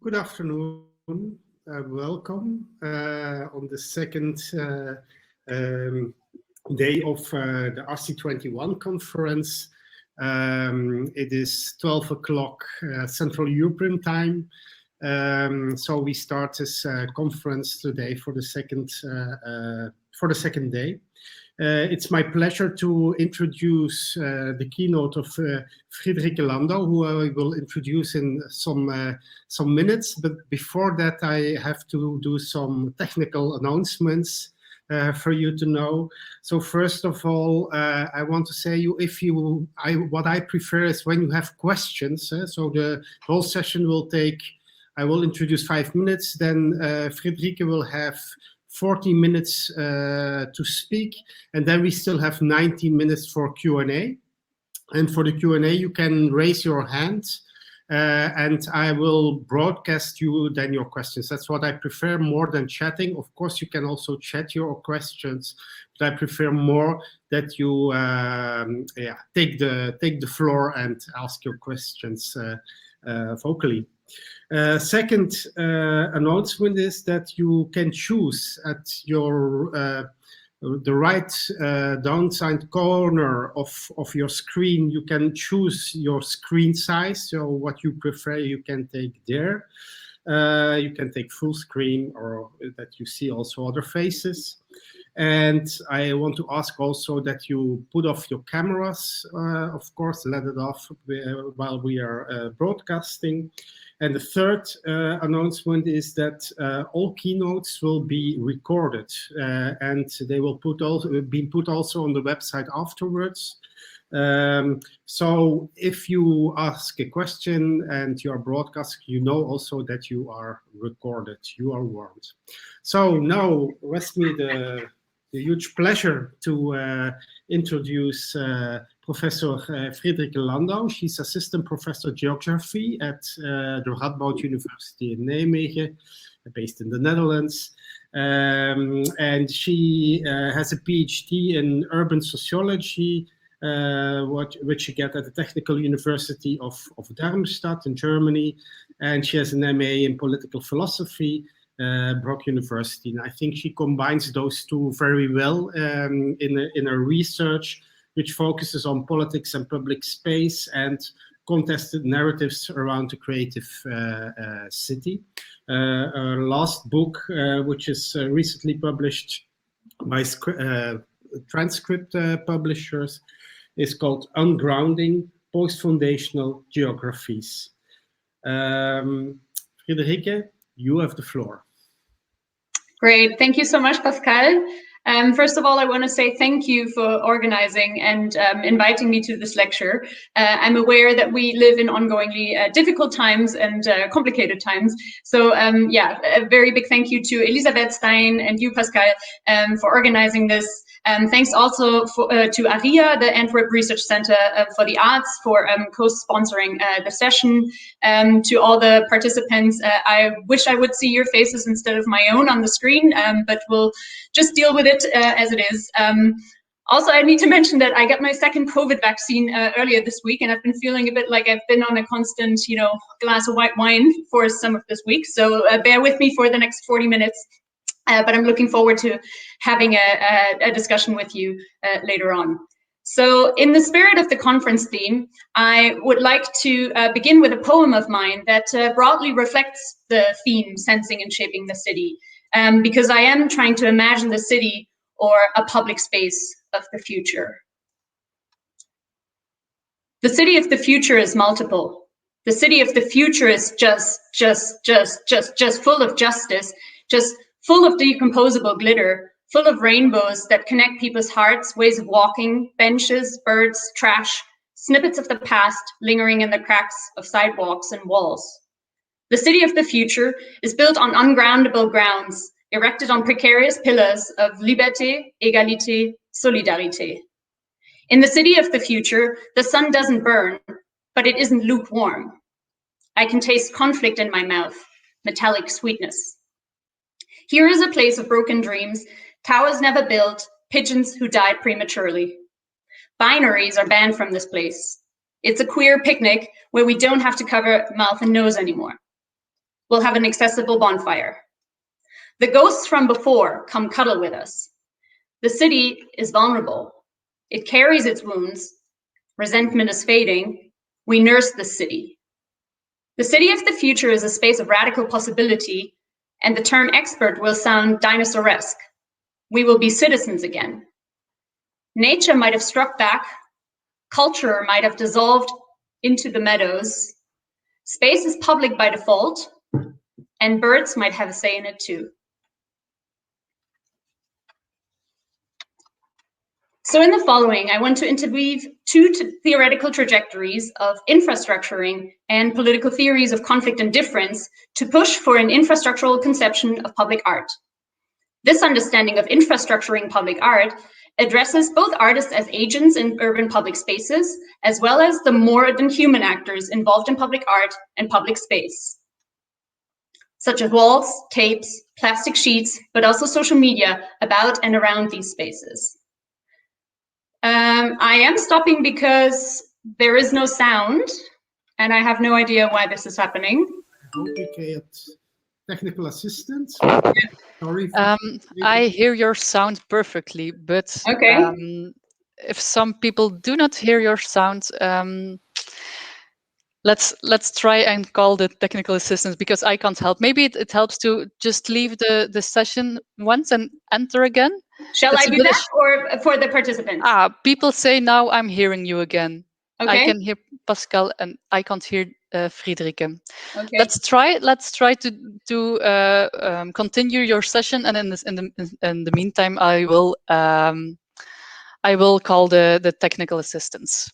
Good afternoon. Welcome on the second day of the RC21 Conference. It is 12 o'clock Central European time. So we start this conference today for the second day. It's my pleasure to introduce the keynote of Friederike Landau, who I will introduce in some minutes. But before that, I have to do some technical announcements for you to know. So first of all, I want to say what I prefer is when you have questions. So the whole session will take, I will introduce 5 minutes, then Friederike will have 40 minutes to speak, and then we still have 90 minutes for Q&A. And for the Q&A, you can raise your hand, and I will broadcast you then your questions. That's what I prefer more than chatting. Of course, you can also chat your questions, but I prefer more that you take the floor and ask your questions vocally. Second announcement is that you can choose at your the right downside corner of your screen. You can choose your screen size, so what you prefer you can take there. You can take full screen, or that you see also other faces. And I want to ask also that you put off your cameras, of course, let it off while we are broadcasting. And the third announcement is that all keynotes will be recorded, and they will be put also on the website afterwards. So if you ask a question and you are broadcast, you know also that you are recorded, you are warned. So now rest me the huge pleasure to introduce Professor Friederike Landau. She's Assistant Professor Geography at the Radboud University in Nijmegen, based in the Netherlands. And she has a PhD in urban sociology, which you get at the Technical University of Darmstadt in Germany. And she has an MA in political philosophy, Brock University. And I think she combines those two very well in her research, which focuses on politics and public space and contested narratives around the creative city. Her last book, which is recently published by Transcript publishers, is called Ungrounding Post-Foundational Geographies. Friederike, you have the floor. Great, thank you so much, Pascal. First of all, I want to say thank you for organizing and inviting me to this lecture. I'm aware that we live in ongoingly difficult times and complicated times. So yeah, a very big thank you to Elisabeth Stein and you, Pascal, for organizing this. Thanks also to ARIA, the Antwerp Research Center for the Arts, for co-sponsoring the session. To all the participants, I wish I would see your faces instead of my own on the screen, but we'll just deal with it as it is. Also, I need to mention that I got my second COVID vaccine earlier this week, and I've been feeling a bit like I've been on a constant, glass of white wine for some of this week. So bear with me for the next 40 minutes. But I'm looking forward to having a discussion with you later on. So in the spirit of the conference theme, I would like to begin with a poem of mine that broadly reflects the theme sensing and shaping the city, because I am trying to imagine the city or a public space of the future. The city of the future is multiple. The city of the future is just full of justice, just full of decomposable glitter, full of rainbows that connect people's hearts, ways of walking, benches, birds, trash, snippets of the past lingering in the cracks of sidewalks and walls. The city of the future is built on ungroundable grounds, erected on precarious pillars of liberté, égalité, solidarité. In the city of the future, the sun doesn't burn, but it isn't lukewarm. I can taste conflict in my mouth, metallic sweetness. Here is a place of broken dreams, towers never built, pigeons who died prematurely. Binaries are banned from this place. It's a queer picnic where we don't have to cover mouth and nose anymore. We'll have an accessible bonfire. The ghosts from before come cuddle with us. The city is vulnerable. It carries its wounds. Resentment is fading. We nurse the city. The city of the future is a space of radical possibility, and the term expert will sound dinosaur-esque. We will be citizens again. Nature might have struck back. Culture might have dissolved into the meadows. Space is public by default, and birds might have a say in it too. So in the following, I want to interweave two theoretical trajectories of infrastructuring and political theories of conflict and difference to push for an infrastructural conception of public art. This understanding of infrastructuring public art addresses both artists as agents in urban public spaces, as well as the more than human actors involved in public art and public space, such as walls, tapes, plastic sheets, but also social media about and around these spaces. I am stopping because there is no sound, and I have no idea why this is happening. I hope we get technical assistance. Sorry. I hear your sound perfectly, but okay. If some people do not hear your sound, let's try and call the technical assistance, because I can't help. Maybe it helps to just leave the session once and enter again. Shall I do that, or for the participants? People say now I'm hearing you again. Okay. I can hear Pascal and I can't hear Friederike. Okay. Let's try to continue your session, and in the meantime I will call the technical assistance.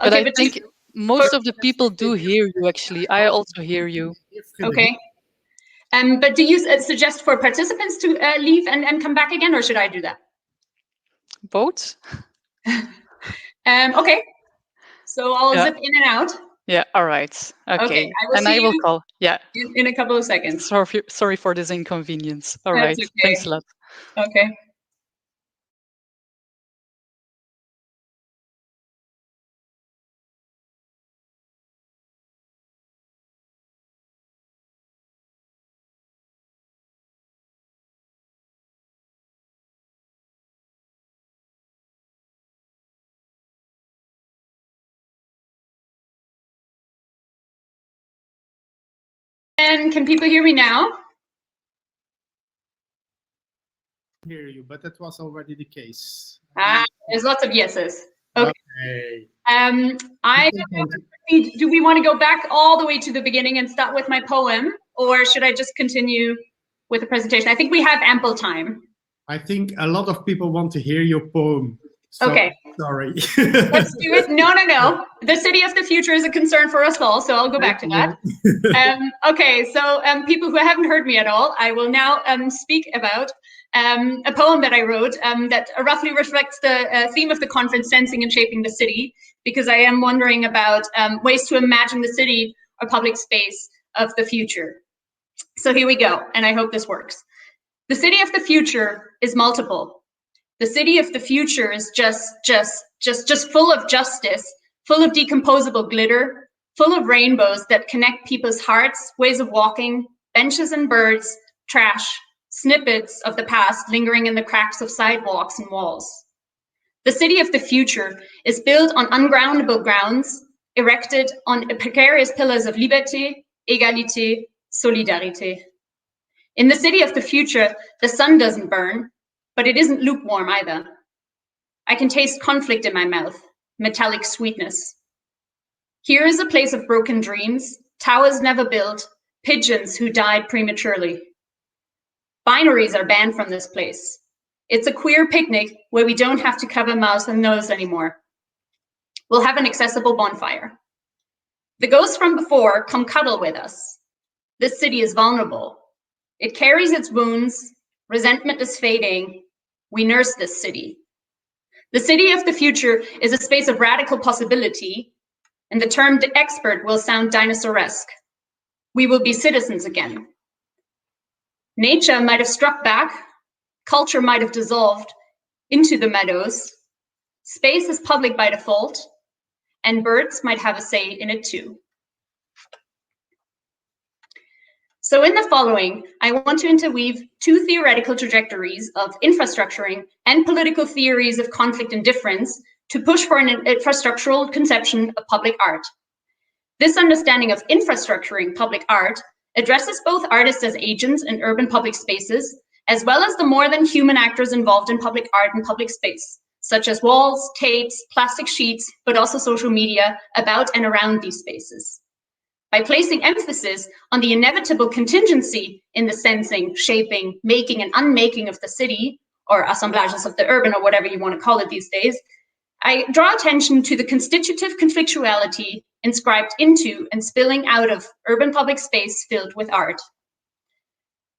Okay, but I think most of the people do hear you. Actually, I also hear you. Okay. But do you suggest for participants to leave and come back again, or should I do that? Both. Okay. So I'll zip in and out. Yeah. All right. Okay. I will call. Yeah. In a couple of seconds. Sorry for this inconvenience. All right. Okay. Thanks a lot. Okay. And can people hear me now? Hear you, but that was already the case. There's lots of yeses. Okay. Okay. Do we want to go back all the way to the beginning and start with my poem, or should I just continue with the presentation? I think we have ample time. I think a lot of people want to hear your poem. So, okay. Sorry. Let's do it. No. The city of the future is a concern for us all, so I'll go back to that. Okay, so people who haven't heard me at all, I will now speak about a poem that I wrote that roughly reflects the theme of the conference, Sensing and Shaping the City, because I am wondering about ways to imagine the city or public space of the future. So here we go, and I hope this works. The city of the future is multiple. The city of the future is just full of justice, full of decomposable glitter, full of rainbows that connect people's hearts, ways of walking, benches and birds, trash, snippets of the past lingering in the cracks of sidewalks and walls. The city of the future is built on ungroundable grounds, erected on precarious pillars of liberté, égalité, solidarité. In the city of the future, the sun doesn't burn, but it isn't lukewarm either. I can taste conflict in my mouth, metallic sweetness. Here is a place of broken dreams, towers never built, pigeons who died prematurely. Binaries are banned from this place. It's a queer picnic where we don't have to cover mouth and nose anymore. We'll have an accessible bonfire. The ghosts from before come cuddle with us. This city is vulnerable. It carries its wounds. Resentment is fading. We nurse this city. The city of the future is a space of radical possibility, and the term expert will sound dinosaur-esque. We will be citizens again. Nature might have struck back. Culture might have dissolved into the meadows. Space is public by default, and birds might have a say in it too. So in the following, I want to interweave two theoretical trajectories of infrastructuring and political theories of conflict and difference to push for an infrastructural conception of public art. This understanding of infrastructuring public art addresses both artists as agents in urban public spaces, as well as the more than human actors involved in public art and public space, such as walls, tapes, plastic sheets, but also social media about and around these spaces. By placing emphasis on the inevitable contingency in the sensing, shaping, making, and unmaking of the city, or assemblages of the urban, or whatever you want to call it these days, I draw attention to the constitutive conflictuality inscribed into and spilling out of urban public space filled with art.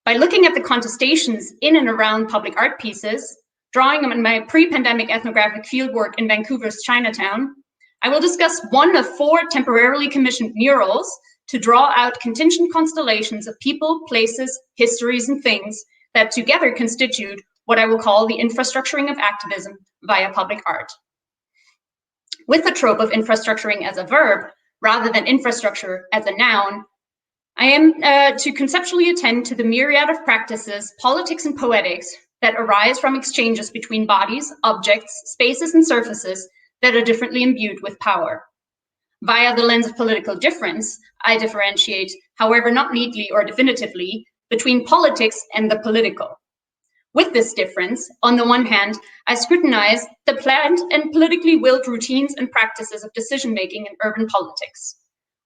By looking at the contestations in and around public art pieces, drawing on my pre-pandemic ethnographic fieldwork in Vancouver's Chinatown, I will discuss one of 4 temporarily commissioned murals to draw out contingent constellations of people, places, histories, and things that together constitute what I will call the infrastructuring of activism via public art. With the trope of infrastructuring as a verb, rather than infrastructure as a noun, I am to conceptually attend to the myriad of practices, politics, and poetics that arise from exchanges between bodies, objects, spaces, and surfaces that are differently imbued with power. Via the lens of political difference, I differentiate, however not neatly or definitively, between politics and the political. With this difference, on the one hand, I scrutinize the planned and politically willed routines and practices of decision-making in urban politics.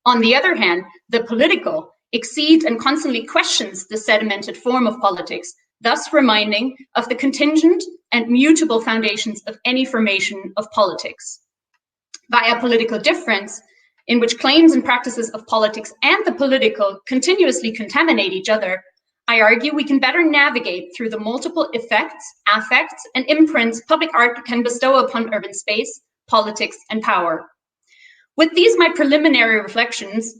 On the other hand, the political exceeds and constantly questions the sedimented form of politics, thus reminding of the contingent and mutable foundations of any formation of politics. Via political difference, in which claims and practices of politics and the political continuously contaminate each other, I argue we can better navigate through the multiple effects, affects, and imprints public art can bestow upon urban space, politics, and power. With these my preliminary reflections,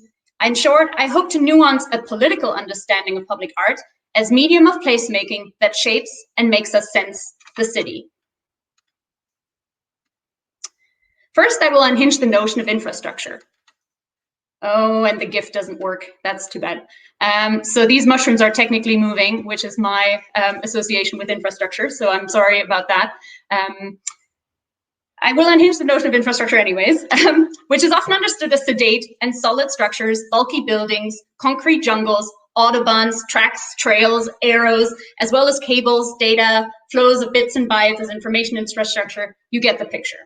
in short, I hope to nuance a political understanding of public art as medium of placemaking that shapes and makes us sense the city. First, I will unhinge the notion of infrastructure. Oh, and the GIF doesn't work. That's too bad. So these mushrooms are technically moving, which is my association with infrastructure. So I'm sorry about that. I will unhinge the notion of infrastructure anyways, which is often understood as sedate and solid structures, bulky buildings, concrete jungles, autobahns, tracks, trails, arrows, as well as cables, data, flows of bits and bytes as information infrastructure. You get the picture.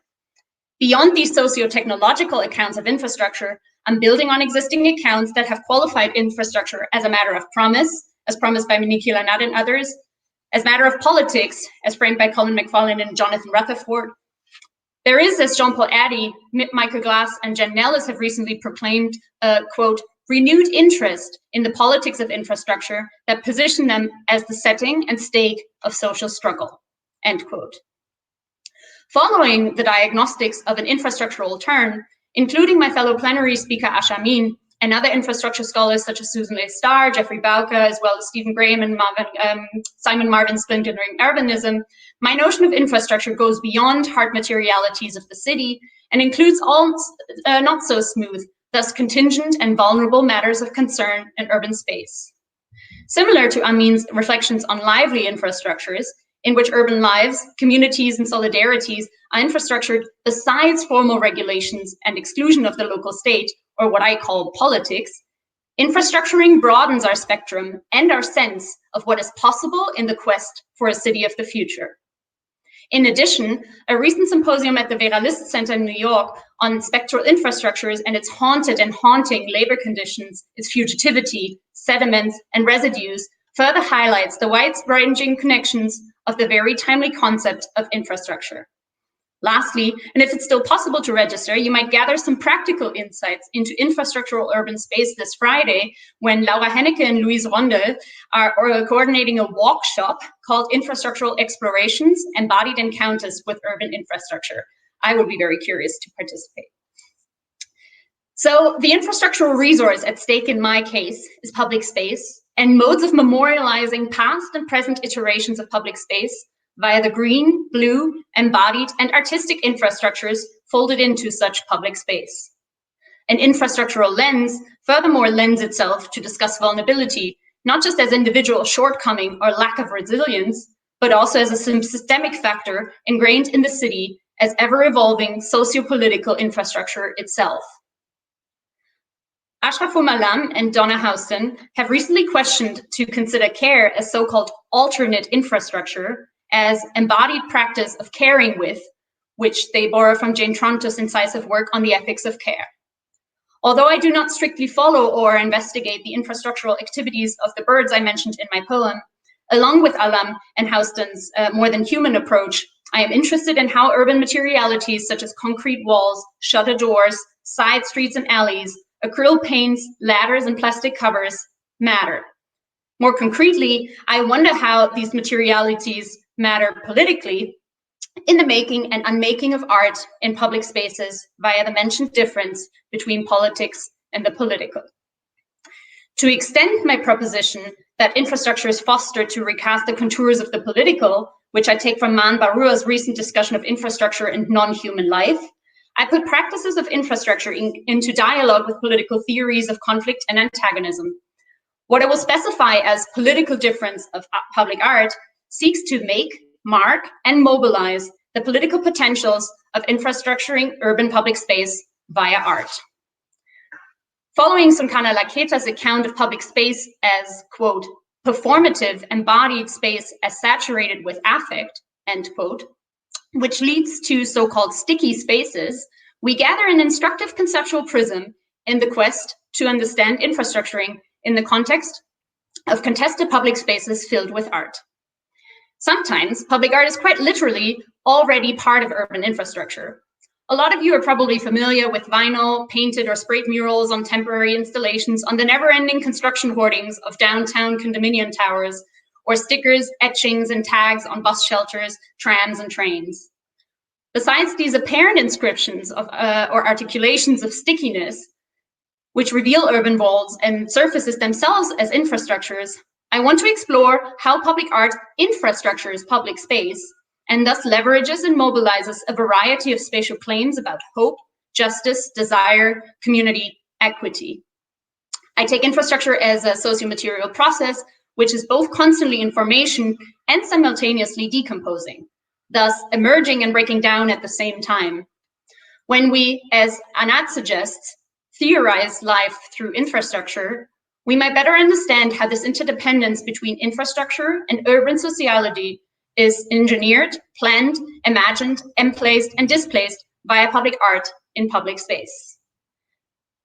Beyond these socio-technological accounts of infrastructure, I'm building on existing accounts that have qualified infrastructure as a matter of promise, as promised by Monique Lanat and others, as matter of politics, as framed by Colin McFarlane and Jonathan Rutherford. There is, as Jean-Paul Addy, Michael Glass, and Jen Nellis have recently proclaimed, quote, renewed interest in the politics of infrastructure that position them as the setting and stake of social struggle, end quote. Following the diagnostics of an infrastructural turn, including my fellow plenary speaker Asha Amin and other infrastructure scholars such as Susan Leigh Starr, Jeffrey Bauka, as well as Stephen Graham and Simon Marvin Splintering Urbanism, my notion of infrastructure goes beyond hard materialities of the city and includes all not so smooth, thus contingent and vulnerable matters of concern in urban space. Similar to Amin's reflections on lively infrastructures, in which urban lives, communities, and solidarities are infrastructured besides formal regulations and exclusion of the local state, or what I call politics, infrastructuring broadens our spectrum and our sense of what is possible in the quest for a city of the future. In addition, a recent symposium at the Vera List Center in New York on spectral infrastructures and its haunted and haunting labor conditions, its fugitivity, sediments, and residues further highlights the wide-ranging connections of the very timely concept of infrastructure. Lastly, and if it's still possible to register, you might gather some practical insights into infrastructural urban space this Friday when Laura Hennecke and Louise Rondel are coordinating a workshop called Infrastructural Explorations, Embodied Encounters with Urban Infrastructure. I would be very curious to participate. So the infrastructural resource at stake in my case is public space and modes of memorializing past and present iterations of public space via the green, blue, embodied, and artistic infrastructures folded into such public space. An infrastructural lens furthermore lends itself to discuss vulnerability not just as individual shortcoming or lack of resilience, but also as a systemic factor ingrained in the city as ever-evolving socio-political infrastructure itself. Ashraful Malam and Donna Houston have recently questioned to consider care as so-called alternate infrastructure, as embodied practice of caring with, which they borrow from Jane Tronto's incisive work on the ethics of care. Although I do not strictly follow or investigate the infrastructural activities of the birds I mentioned in my poem, along with Alam and Houston's more than human approach, I am interested in how urban materialities such as concrete walls, shutter doors, side streets and alleys, acrylic paints, ladders, and plastic covers matter. More concretely, I wonder how these materialities matter politically in the making and unmaking of art in public spaces via the mentioned difference between politics and the political. To extend my proposition that infrastructure is fostered to recast the contours of the political, which I take from Man Barua's recent discussion of infrastructure and non-human life, I put practices of infrastructure into dialogue with political theories of conflict and antagonism. What I will specify as political difference of public art seeks to make, mark, and mobilize the political potentials of infrastructuring urban public space via art. Following Sunkana Laketa's account of public space as, quote, performative embodied space as saturated with affect, end quote, which leads to so-called sticky spaces, we gather an instructive conceptual prism in the quest to understand infrastructuring in the context of contested public spaces filled with art. Sometimes public art is quite literally already part of urban infrastructure. A lot of you are probably familiar with vinyl, painted or sprayed murals on temporary installations on the never-ending construction hoardings of downtown condominium towers, or stickers, etchings, and tags on bus shelters, trams, and trains. Besides these apparent inscriptions of, or articulations of stickiness, which reveal urban walls and surfaces themselves as infrastructures, I want to explore how public art infrastructures public space and thus leverages and mobilizes a variety of spatial claims about hope, justice, desire, community, equity. I take infrastructure as a socio-material process, which is both constantly in formation and simultaneously decomposing, thus emerging and breaking down at the same time. When we, as Anat suggests, theorize life through infrastructure, we might better understand how this interdependence between infrastructure and urban sociality is engineered, planned, imagined, emplaced, and displaced via public art in public space.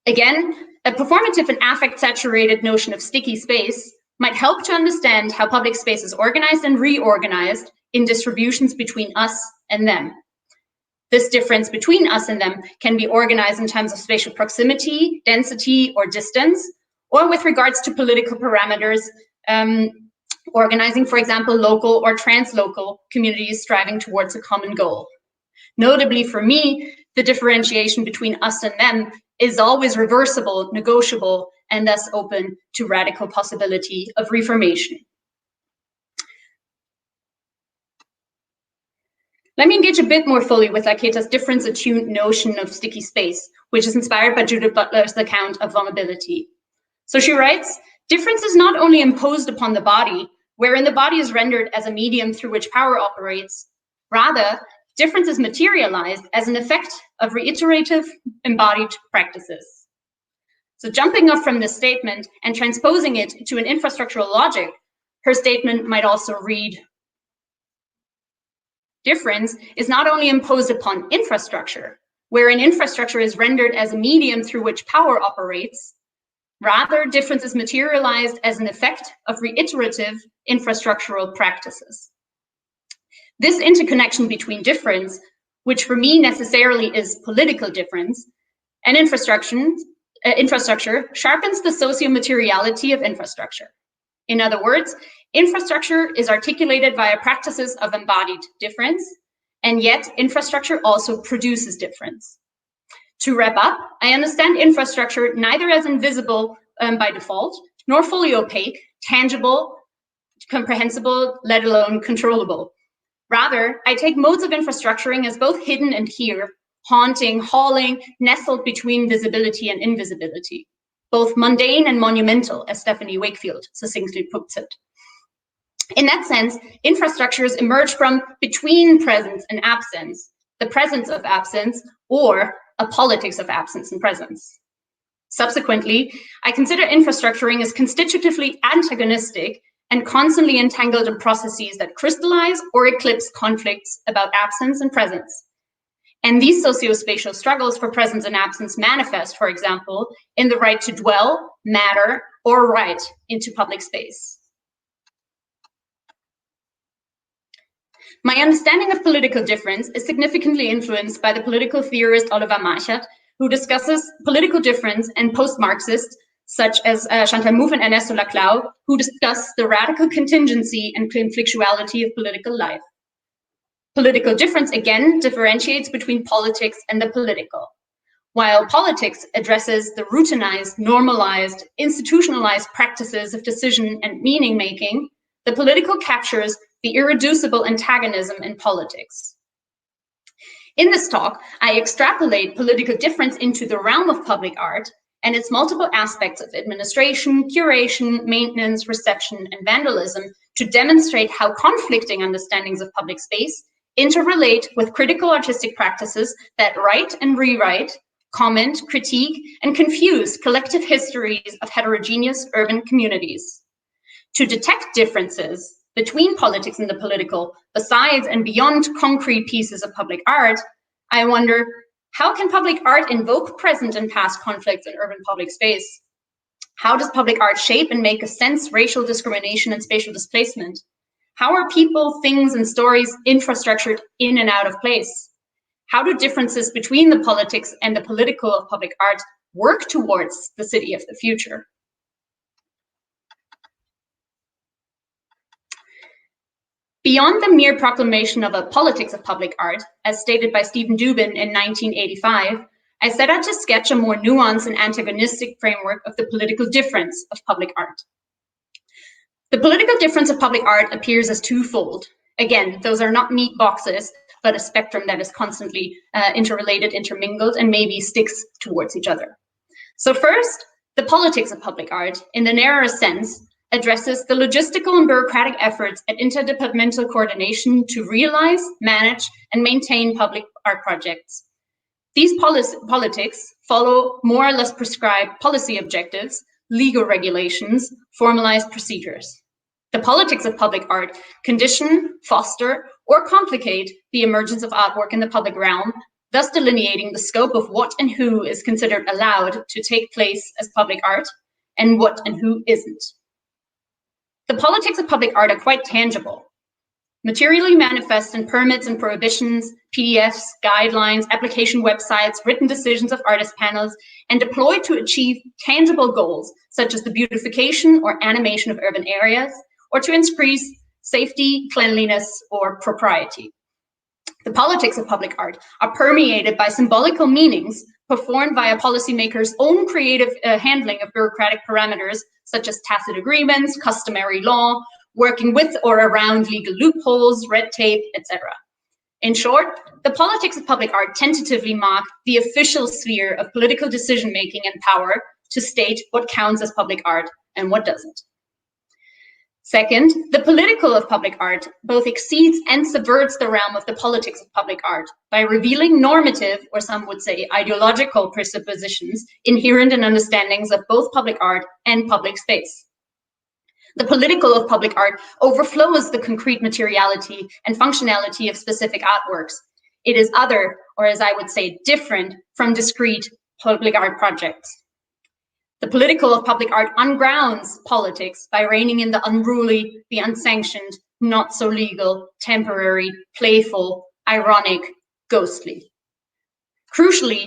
Again, a performative and affect-saturated notion of sticky space might help to understand how public space is organized and reorganized in distributions between us and them. This difference between us and them can be organized in terms of spatial proximity, density, or distance, or with regards to political parameters, organizing, for example, local or translocal communities striving towards a common goal. Notably for me, the differentiation between us and them is always reversible, negotiable, and thus open to radical possibility of reformation. Let me engage a bit more fully with Laketa's difference-attuned notion of sticky space, which is inspired by Judith Butler's account of vulnerability. So she writes, difference is not only imposed upon the body, wherein the body is rendered as a medium through which power operates. Rather, difference is materialized as an effect of reiterative embodied practices. So jumping off from this statement and transposing it to an infrastructural logic, her statement might also read, difference is not only imposed upon infrastructure, wherein infrastructure is rendered as a medium through which power operates. Rather, difference is materialized as an effect of reiterative infrastructural practices. This interconnection between difference, which for me necessarily is political difference, and infrastructure sharpens the socio-materiality of infrastructure. In other words, infrastructure is articulated via practices of embodied difference, and yet infrastructure also produces difference. To wrap up, I understand infrastructure neither as invisible by default, nor fully opaque, tangible, comprehensible, let alone controllable. Rather, I take modes of infrastructuring as both hidden and here, haunting, hauling, nestled between visibility and invisibility, both mundane and monumental, as Stephanie Wakefield succinctly puts it. In that sense, infrastructures emerge from between presence and absence, the presence of absence, or a politics of absence and presence. Subsequently, I consider infrastructuring as constitutively antagonistic and constantly entangled in processes that crystallize or eclipse conflicts about absence and presence. And these socio-spatial struggles for presence and absence manifest, for example, in the right to dwell, matter, or right into public space. My understanding of political difference is significantly influenced by the political theorist Oliver Marchart, who discusses political difference, and post-Marxists such as Chantal Mouffe and Ernesto Laclau, who discuss the radical contingency and conflictuality of political life. Political difference, again, differentiates between politics and the political. While politics addresses the routinized, normalized, institutionalized practices of decision and meaning-making, the political captures the irreducible antagonism in politics. In this talk, I extrapolate political difference into the realm of public art and its multiple aspects of administration, curation, maintenance, reception, and vandalism to demonstrate how conflicting understandings of public space interrelate with critical artistic practices that write and rewrite, comment, critique, and confuse collective histories of heterogeneous urban communities. To detect differences between politics and the political, besides and beyond concrete pieces of public art, I wonder, how can public art invoke present and past conflicts in urban public space? How does public art shape and make a sense racial discrimination and spatial displacement? How are people, things, and stories infrastructured in and out of place? How do differences between the politics and the political of public art work towards the city of the future? Beyond the mere proclamation of a politics of public art, as stated by Stephen Dubin in 1985, I set out to sketch a more nuanced and antagonistic framework of the political difference of public art. The political difference of public art appears as twofold. Again, those are not neat boxes, but a spectrum that is constantly interrelated, intermingled, and maybe sticks towards each other. So first, the politics of public art, in the narrower sense, addresses the logistical and bureaucratic efforts at interdepartmental coordination to realize, manage, and maintain public art projects. These politics follow more or less prescribed policy objectives, legal regulations, formalized procedures. The politics of public art condition, foster, or complicate the emergence of artwork in the public realm, thus delineating the scope of what and who is considered allowed to take place as public art, and what and who isn't. The politics of public art are quite tangible, materially manifest in permits and prohibitions, PDFs, guidelines, application websites, written decisions of artist panels, and deployed to achieve tangible goals, such as the beautification or animation of urban areas, or to increase safety, cleanliness, or propriety. The politics of public art are permeated by symbolical meanings performed via policymakers' own creative handling of bureaucratic parameters, such as tacit agreements, customary law, working with or around legal loopholes, red tape, etc. In short, the politics of public art tentatively mark the official sphere of political decision-making and power to state what counts as public art and what doesn't. Second, the political of public art both exceeds and subverts the realm of the politics of public art by revealing normative, or some would say ideological presuppositions inherent in understandings of both public art and public space. The political of public art overflows the concrete materiality and functionality of specific artworks. It is other, or as I would say, different from discrete public art projects. The political of public art ungrounds politics by reining in the unruly, the unsanctioned, not so legal, temporary, playful, ironic, ghostly. Crucially,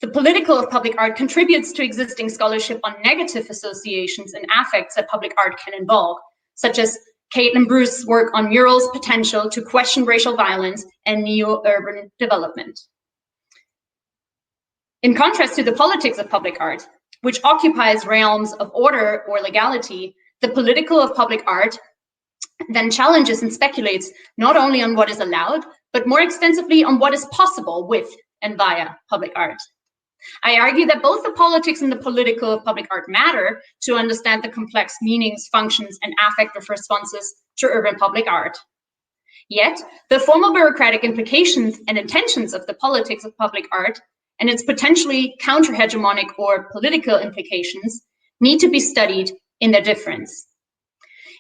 the political of public art contributes to existing scholarship on negative associations and affects that public art can involve, such as Caitlin Bruce's work on murals' potential to question racial violence and neo-urban development. In contrast to the politics of public art, which occupies realms of order or legality, the political of public art then challenges and speculates not only on what is allowed, but more extensively on what is possible with and via public art. I argue that both the politics and the political of public art matter to understand the complex meanings, functions, and affective responses to urban public art. Yet, the formal bureaucratic implications and intentions of the politics of public art and its potentially counter-hegemonic or political implications need to be studied in their difference.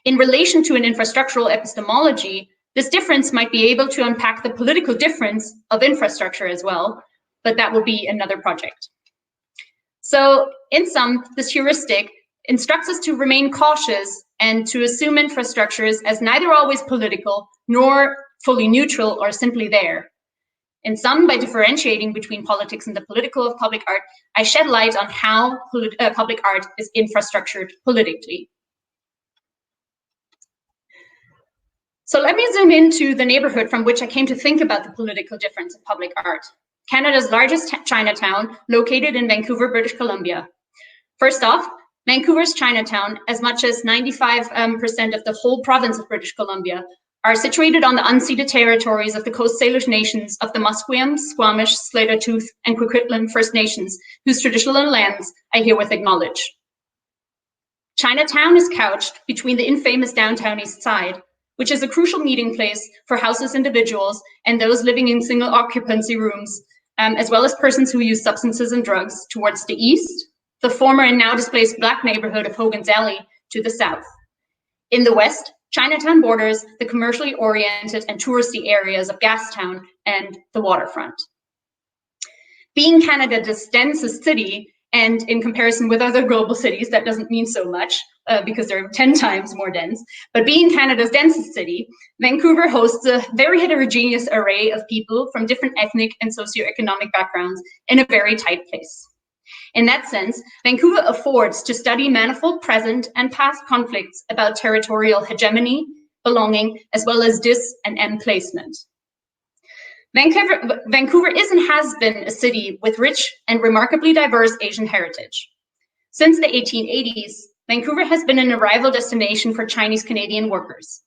In relation to an infrastructural epistemology, this difference might be able to unpack the political difference of infrastructure as well, but that will be another project. So, in sum, this heuristic instructs us to remain cautious and to assume infrastructures as neither always political nor fully neutral or simply there. In sum, by differentiating between politics and the political of public art, I shed light on how public art is infrastructured politically. So let me zoom into the neighborhood from which I came to think about the political difference of public art. Canada's largest Chinatown, located in Vancouver, British Columbia. First off, Vancouver's Chinatown, as much as 95% of the whole province of British Columbia, are situated on the unceded territories of the Coast Salish nations of the Musqueam, Squamish, Tsleil-Waututh, and Coquitlam First Nations, whose traditional lands I herewith acknowledge. Chinatown is couched between the infamous downtown East Side, which is a crucial meeting place for houseless individuals and those living in single occupancy rooms, as well as persons who use substances and drugs, towards the east, the former and now displaced Black neighborhood of Hogan's Alley to the south. In the west, Chinatown borders the commercially oriented and touristy areas of Gastown and the waterfront. Being Canada's densest city, and in comparison with other global cities, that doesn't mean so much because they're 10 times more dense, but being Canada's densest city, Vancouver hosts a very heterogeneous array of people from different ethnic and socioeconomic backgrounds in a very tight place. In that sense, Vancouver affords to study manifold present and past conflicts about territorial hegemony, belonging, as well as dis and emplacement. Vancouver is and has been a city with rich and remarkably diverse Asian heritage. Since the 1880s, Vancouver has been an arrival destination for Chinese Canadian workers.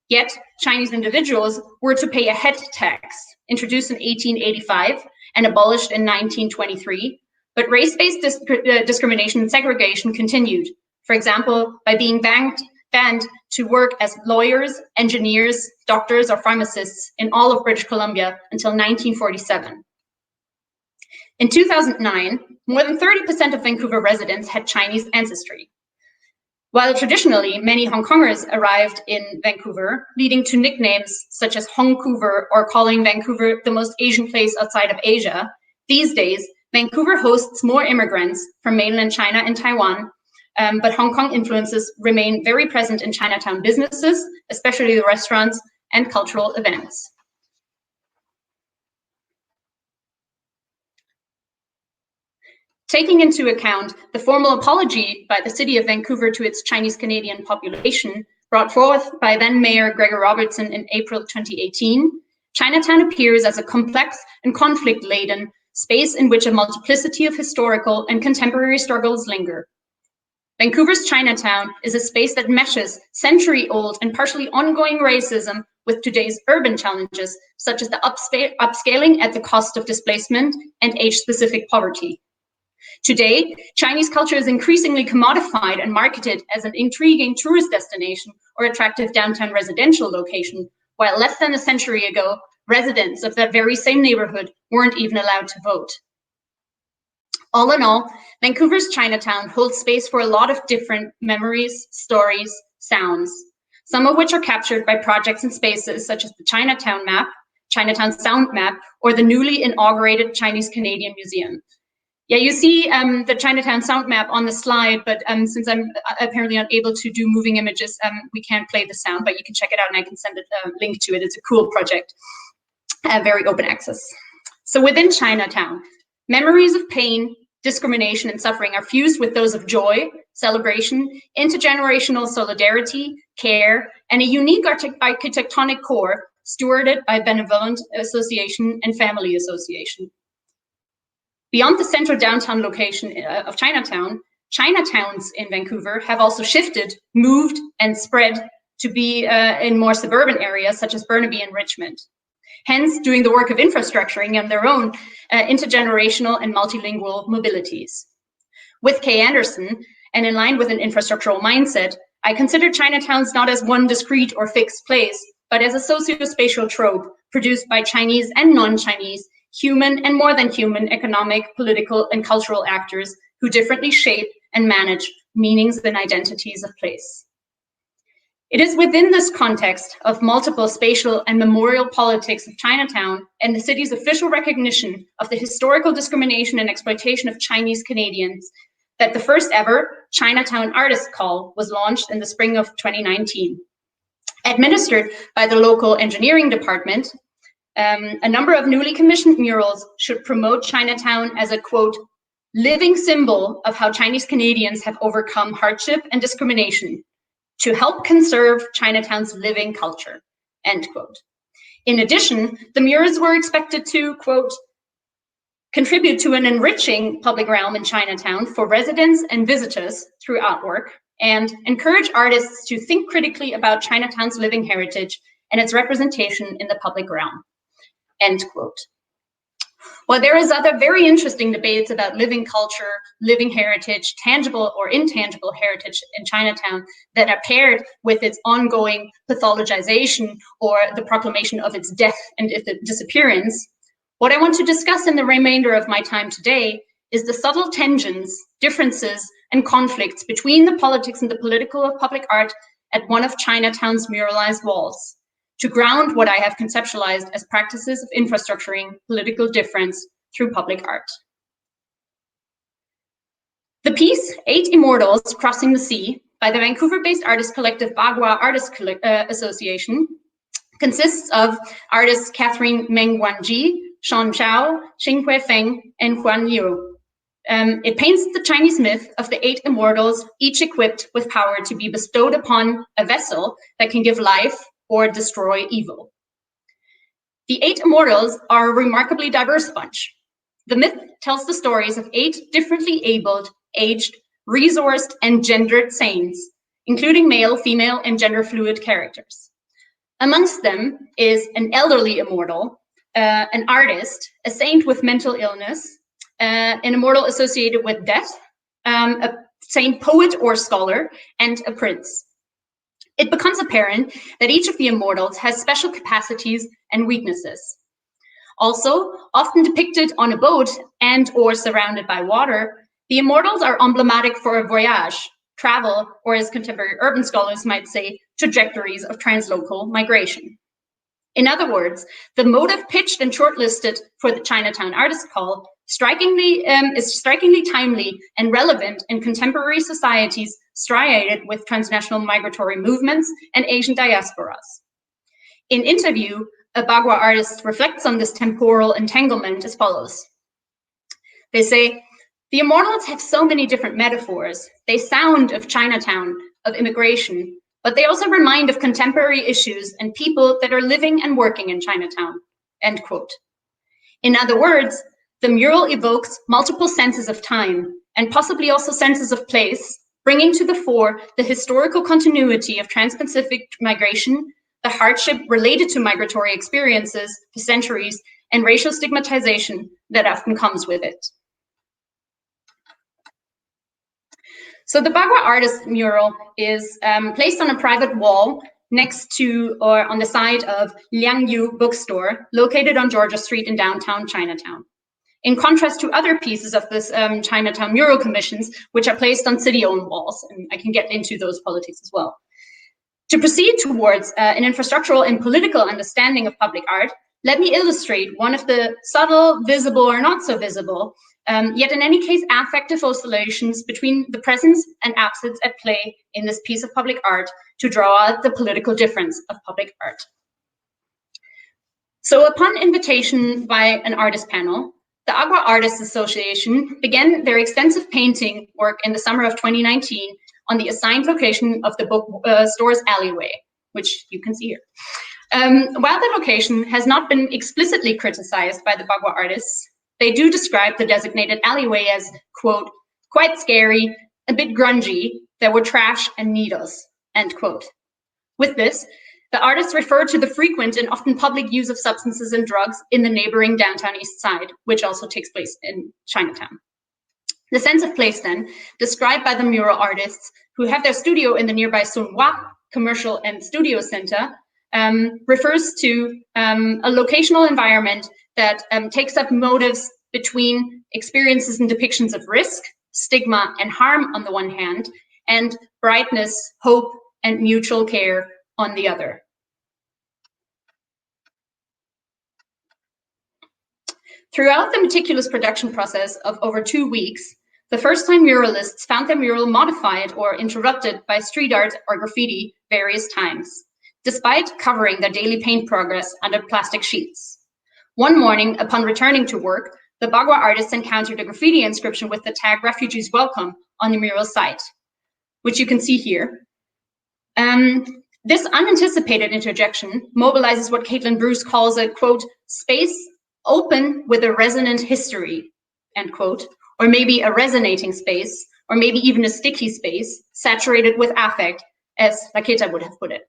Yet, Chinese individuals were to pay a head tax, introduced in 1885 and abolished in 1923, but race-based discrimination and segregation continued, for example, by being banned to work as lawyers, engineers, doctors, or pharmacists in all of British Columbia until 1947. In 2009, more than 30% of Vancouver residents had Chinese ancestry. While traditionally many Hong Kongers arrived in Vancouver, leading to nicknames such as Hongcouver or calling Vancouver the most Asian place outside of Asia, these days, Vancouver hosts more immigrants from mainland China and Taiwan, but Hong Kong influences remain very present in Chinatown businesses, especially the restaurants and cultural events. Taking into account the formal apology by the city of Vancouver to its Chinese Canadian population, brought forth by then Mayor Gregor Robertson in April 2018, Chinatown appears as a complex and conflict-laden space in which a multiplicity of historical and contemporary struggles linger. Vancouver's Chinatown is a space that meshes century-old and partially ongoing racism with today's urban challenges, such as the upscaling at the cost of displacement and age-specific poverty. Today, Chinese culture is increasingly commodified and marketed as an intriguing tourist destination or attractive downtown residential location, while less than a century ago, residents of that very same neighborhood weren't even allowed to vote. All in all, Vancouver's Chinatown holds space for a lot of different memories, stories, sounds, some of which are captured by projects and spaces such as the Chinatown Map, Chinatown Sound Map, or the newly inaugurated Chinese Canadian Museum. Yeah, you see the Chinatown Sound Map on the slide, but since I'm apparently unable to do moving images, we can't play the sound, but you can check it out and I can send a link to it. It's a cool project, very open access. So within Chinatown, memories of pain, discrimination, and suffering are fused with those of joy, celebration, intergenerational solidarity, care, and a unique architectonic core stewarded by Benevolent Association and Family Association. Beyond the central downtown location of Chinatown, Chinatowns in Vancouver have also shifted, moved, and spread to be in more suburban areas such as Burnaby and Richmond. hence doing the work of infrastructuring on their own intergenerational and multilingual mobilities. With Kay Anderson, and in line with an infrastructural mindset, I consider Chinatowns not as one discrete or fixed place, but as a socio-spatial trope produced by Chinese and non-Chinese, human and more than human economic, political, and cultural actors who differently shape and manage meanings and identities of place. It is within this context of multiple spatial and memorial politics of Chinatown and the city's official recognition of the historical discrimination and exploitation of Chinese Canadians that the first ever Chinatown Artist Call was launched in the spring of 2019. Administered by the local engineering department, a number of newly commissioned murals should promote Chinatown as a, quote, living symbol of how Chinese Canadians have overcome hardship and discrimination to help conserve Chinatown's living culture, end quote. In addition, the murals were expected to, quote, contribute to an enriching public realm in Chinatown for residents and visitors through artwork, and encourage artists to think critically about Chinatown's living heritage and its representation in the public realm, end quote. While there is other very interesting debates about living culture, living heritage, tangible or intangible heritage in Chinatown that are paired with its ongoing pathologization or the proclamation of its death and its disappearance, what I want to discuss in the remainder of my time today is the subtle tensions, differences, and conflicts between the politics and the political of public art at one of Chinatown's muralized walls, to ground what I have conceptualized as practices of infrastructuring political difference through public art. The piece, 8 Immortals Crossing the Sea, by the Vancouver-based artist collective Bagua Artists Association, consists of artists Catherine Meng Wanji, Sean Chao, Xinghui Feng, and Huan Liu. It paints the Chinese myth of the 8 immortals, each equipped with power to be bestowed upon a vessel that can give life or destroy evil. The 8 immortals are a remarkably diverse bunch. The myth tells the stories of 8 differently abled, aged, resourced, and gendered saints, including male, female, and gender-fluid characters. Amongst them is an elderly immortal, an artist, a saint with mental illness, an immortal associated with death, a saint poet or scholar, and a prince. It becomes apparent that each of the immortals has special capacities and weaknesses. Also, often depicted on a boat and or surrounded by water, the immortals are emblematic for a voyage, travel, or as contemporary urban scholars might say, trajectories of translocal migration. In other words, the motive pitched and shortlisted for the Chinatown Artist Call is strikingly timely and relevant in contemporary societies striated with transnational migratory movements and Asian diasporas. In interview, a Bagua artist reflects on this temporal entanglement as follows. They say, the immortals have so many different metaphors. They sound of Chinatown, of immigration, but they also remind of contemporary issues and people that are living and working in Chinatown, end quote. In other words, the mural evokes multiple senses of time and possibly also senses of place, bringing to the fore the historical continuity of trans-Pacific migration, the hardship related to migratory experiences for centuries, and racial stigmatization that often comes with it. So the Bagua artist mural is placed on a private wall next to or on the side of Liangyu bookstore, located on Georgia Street in downtown Chinatown. In contrast to other pieces of this Chinatown mural commissions, which are placed on city-owned walls, and I can get into those politics as well. To proceed towards an infrastructural and political understanding of public art, let me illustrate one of the subtle, visible or not so visible, yet in any case affective oscillations between the presence and absence at play in this piece of public art to draw out the political difference of public art. So upon invitation by an artist panel, the Agua Artists Association began their extensive painting work in the summer of 2019 on the assigned location of the bookstore's alleyway, which you can see here. While the location has not been explicitly criticized by the Bagua artists, they do describe the designated alleyway as, quote, quite scary, a bit grungy, there were trash and needles, end quote. With this, The artists refer to the frequent and often public use of substances and drugs in the neighboring downtown East Side, which also takes place in Chinatown. The sense of place, then, described by the mural artists who have their studio in the nearby Sunhua Commercial and Studio Center, refers to a locational environment that takes up motives between experiences and depictions of risk, stigma, and harm on the one hand, and brightness, hope, and mutual care on the other. Throughout the meticulous production process of over 2 weeks, the first-time muralists found their mural modified or interrupted by street art or graffiti various times, despite covering their daily paint progress under plastic sheets. One morning, upon returning to work, the Bagua artists encountered a graffiti inscription with the tag "Refugees Welcome" on the mural site, which you can see here. This unanticipated interjection mobilizes what Caitlin Bruce calls a, quote, space open with a resonant history, end quote, or maybe a resonating space, or maybe even a sticky space, saturated with affect, as Laketa would have put it.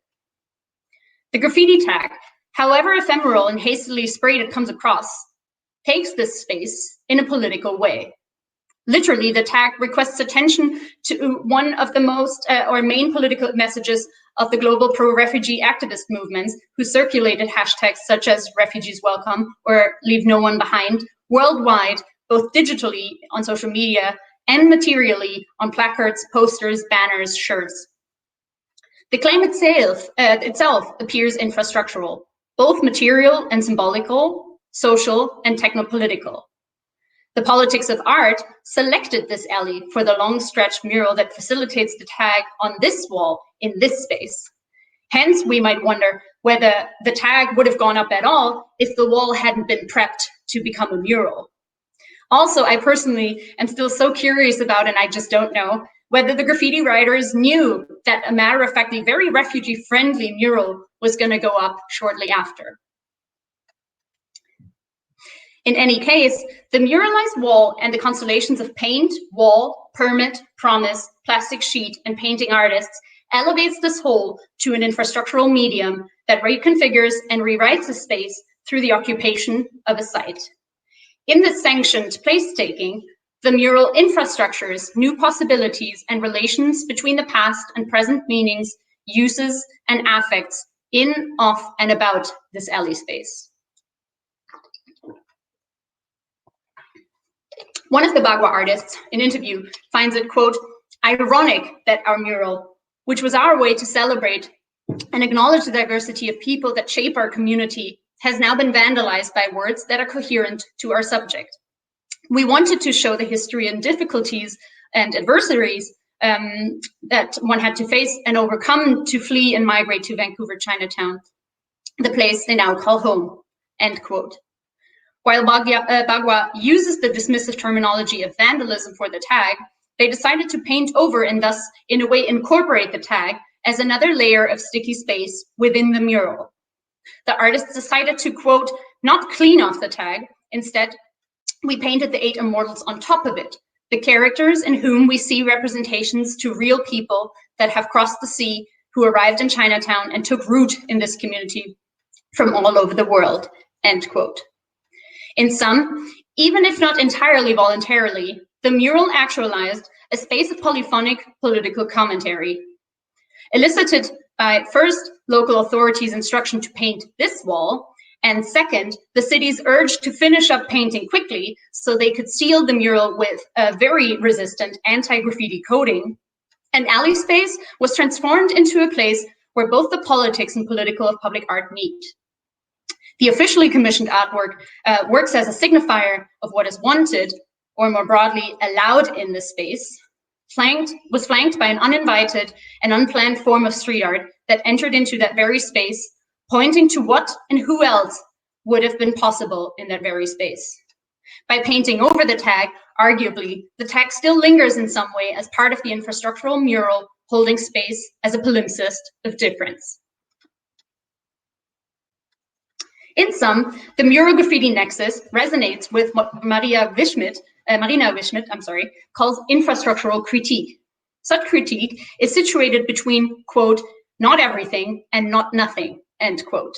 The graffiti tag, however ephemeral and hastily sprayed it comes across, takes this space in a political way. Literally, the tag requests attention to one of the most or main political messages of the global pro-refugee activist movements, who circulated hashtags such as "Refugees Welcome" or "Leave No One Behind" worldwide, both digitally on social media and materially on placards, posters, banners, shirts. The claim itself appears infrastructural, both material and symbolical, social and technopolitical. The politics of art selected this alley for the long stretch mural that facilitates the tag on this wall in this space. Hence, we might wonder whether the tag would have gone up at all if the wall hadn't been prepped to become a mural. Also, I personally am still so curious about, and I just don't know, whether the graffiti writers knew that a matter-of-factly very refugee-friendly mural was going to go up shortly after. In any case, the muralized wall and the constellations of paint, wall, permit, promise, plastic sheet, and painting artists elevates this whole to an infrastructural medium that reconfigures and rewrites a space through the occupation of a site. In this sanctioned place-taking, the mural infrastructures new possibilities and relations between the past and present meanings, uses, and affects in, of, and about this alley space. One of the Bagua artists, in interview, finds it, quote, ironic that our mural, which was our way to celebrate and acknowledge the diversity of people that shape our community, has now been vandalized by words that are coherent to our subject. We wanted to show the history and difficulties and adversaries that one had to face and overcome to flee and migrate to Vancouver, Chinatown, the place they now call home, end quote. While Bagua uses the dismissive terminology of vandalism for the tag, they decided to paint over and thus, in a way, incorporate the tag as another layer of sticky space within the mural. The artists decided to, quote, not clean off the tag. Instead, we painted the 8 immortals on top of it, the characters in whom we see representations to real people that have crossed the sea, who arrived in Chinatown and took root in this community from all over the world, end quote. In sum, even if not entirely voluntarily, the mural actualized a space of polyphonic political commentary, elicited by, first, local authorities' instruction to paint this wall, and second, the city's urge to finish up painting quickly so they could seal the mural with a very resistant anti-graffiti coating. An alley space was transformed into a place where both the politics and political of public art meet. The officially commissioned artwork works as a signifier of what is wanted, or more broadly, allowed in this space, was flanked by an uninvited and unplanned form of street art that entered into that very space, pointing to what and who else would have been possible in that very space. By painting over the tag, arguably, the tag still lingers in some way as part of the infrastructural mural holding space as a palimpsest of difference. In sum, the mural graffiti nexus resonates with what Marina Wischmidt calls infrastructural critique. Such critique is situated between, quote, not everything and not nothing, end quote.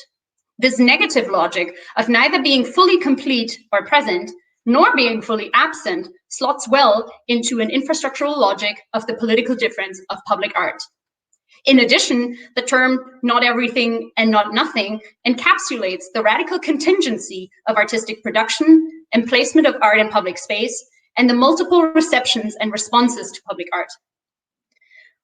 This negative logic of neither being fully complete or present, nor being fully absent, slots well into an infrastructural logic of the political difference of public art. In addition, the term not everything and not nothing encapsulates the radical contingency of artistic production and placement of art in public space, and the multiple receptions and responses to public art.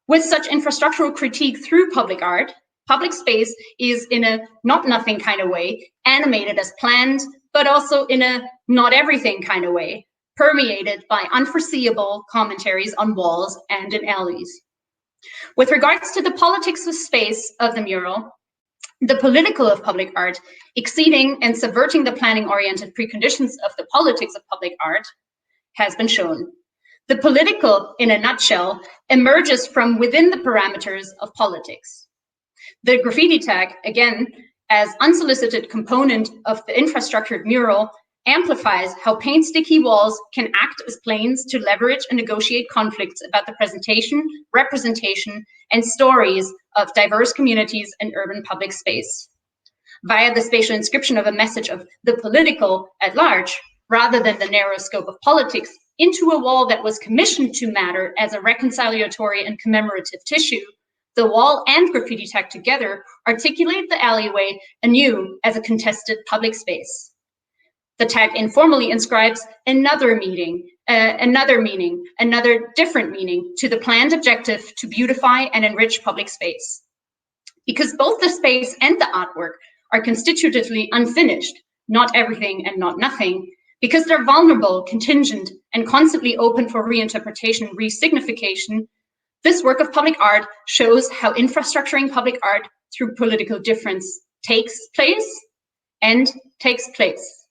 With such infrastructural critique through public art, public space is, in a not nothing kind of way, animated as planned, but also in a not everything kind of way, permeated by unforeseeable commentaries on walls and in alleys. With regards to the politics of space of the mural, the political of public art, exceeding and subverting the planning-oriented preconditions of the politics of public art, has been shown. The political, in a nutshell, emerges from within the parameters of politics. The graffiti tag, again, as unsolicited component of the infrastructured mural, amplifies how painstaking walls can act as planes to leverage and negotiate conflicts about the presentation, representation, and stories of diverse communities in urban public space. Via the spatial inscription of a message of the political at large, rather than the narrow scope of politics, into a wall that was commissioned to matter as a reconciliatory and commemorative tissue, the wall and graffiti tag together articulate the alleyway anew as a contested public space. The tag informally inscribes another different meaning to the planned objective to beautify and enrich public space. Because both the space and the artwork are constitutively unfinished, not everything and not nothing, because they're vulnerable, contingent, and constantly open for reinterpretation, resignification, this work of public art shows how infrastructuring public art through political difference takes place and takes place.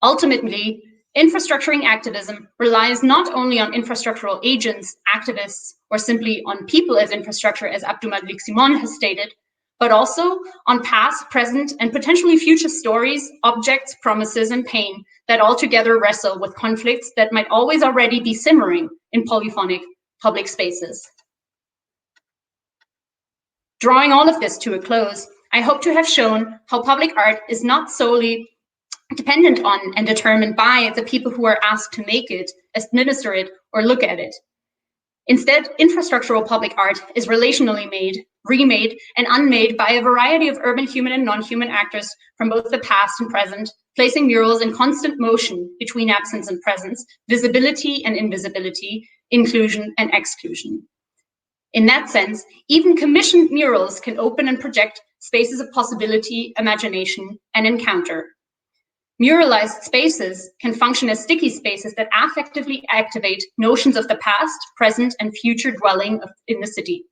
Ultimately, infrastructuring activism relies not only on infrastructural agents, activists, or simply on people as infrastructure, as Abdul-Malik Simon has stated, but also on past, present, and potentially future stories, objects, promises, and pain that altogether wrestle with conflicts that might always already be simmering in polyphonic public spaces. Drawing all of this to a close, I hope to have shown how public art is not solely dependent on and determined by the people who are asked to make it, administer it, or look at it. Instead, infrastructural public art is relationally made, remade, and unmade by a variety of urban human and non-human actors from both the past and present, placing murals in constant motion between absence and presence, visibility and invisibility, inclusion and exclusion. In that sense, even commissioned murals can open and project spaces of possibility, imagination, and encounter. Muralized spaces can function as sticky spaces that affectively activate notions of the past, present, and future dwelling in the city.